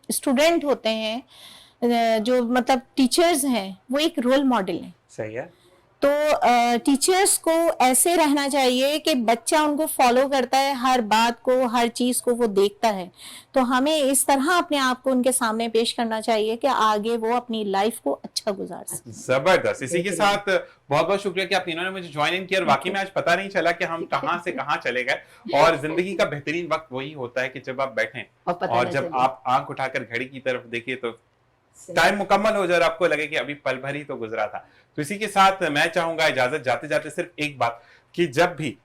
Speaker 3: स्टूडेंट होते हैं, जो मतलब टीचर्स हैं, वो एक रोल मॉडल हैं।
Speaker 1: सही है।
Speaker 3: तो टीचर्स को ऐसे रहना चाहिए कि बच्चा उनको फॉलो करता है, हर बात को, हर चीज को वो देखता है। तो हमें इस तरह अपने आप को उनके सामने पेश करना चाहिए कि आगे वो अपनी लाइफ को अच्छा गुजार सके।
Speaker 1: जबरदस्त। इसी के साथ बहुत बहुत शुक्रिया कि आप तीनों ने मुझे ज्वाइन इन किया और वाकई में आज पता नहीं चला कि हम कहाँ से कहाँ चले गए। और जिंदगी का बेहतरीन वक्त वही होता है कि जब आप बैठें
Speaker 2: और पता
Speaker 1: और
Speaker 2: न
Speaker 1: जब
Speaker 2: चले।
Speaker 1: आप आंख उठाकर घड़ी की तरफ देखिए तो
Speaker 2: सही।
Speaker 1: टाइम मुकम्मल हो जाए और आपको लगे कि अभी पल भर ही तो गुजरा था। तो इसी के साथ मैं चाहूंगा इजाजत जाते जाते सिर्फ एक बात कि जब भी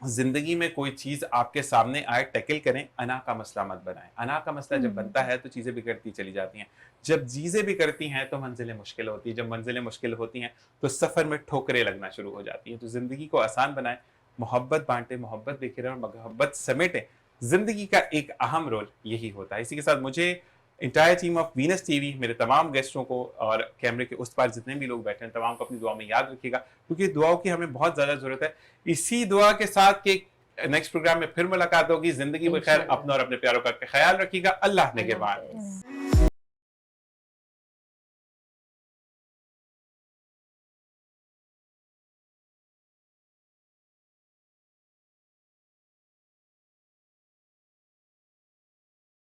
Speaker 1: जिंदगी में कोई चीज आपके सामने आए टैकल करें, अना का मसला मत बनाएं। अना का मसला जब बनता है तो चीजें बिगड़ती चली जाती हैं। जब चीजें बिगड़ती हैं तो मंजिलें मुश्किल होती हैं। जब मंजिलें मुश्किल होती हैं तो सफर में ठोकरें लगना शुरू हो जाती हैं। तो जिंदगी को आसान बनाएं, मोहब्बत बांटें, मोहब्बत बिखेरें और मोहब्बत समेटें। जिंदगी का एक अहम रोल यही होता है। इसी के साथ मुझे entire team of Venus TV, मेरे तमाम गेस्टों को और कैमरे के उस पार जितने भी लोग बैठे हैं तमाम को अपनी दुआ में याद रखिएगा, क्योंकि दुआओं की हमें बहुत ज्यादा जरूरत है। इसी दुआ के साथ कि नेक्स्ट प्रोग्राम में फिर मुलाकात होगी। जिंदगी बखैर, अपना और अपने प्यारों का ख्याल रखिएगा। अल्लाह ने के बाद।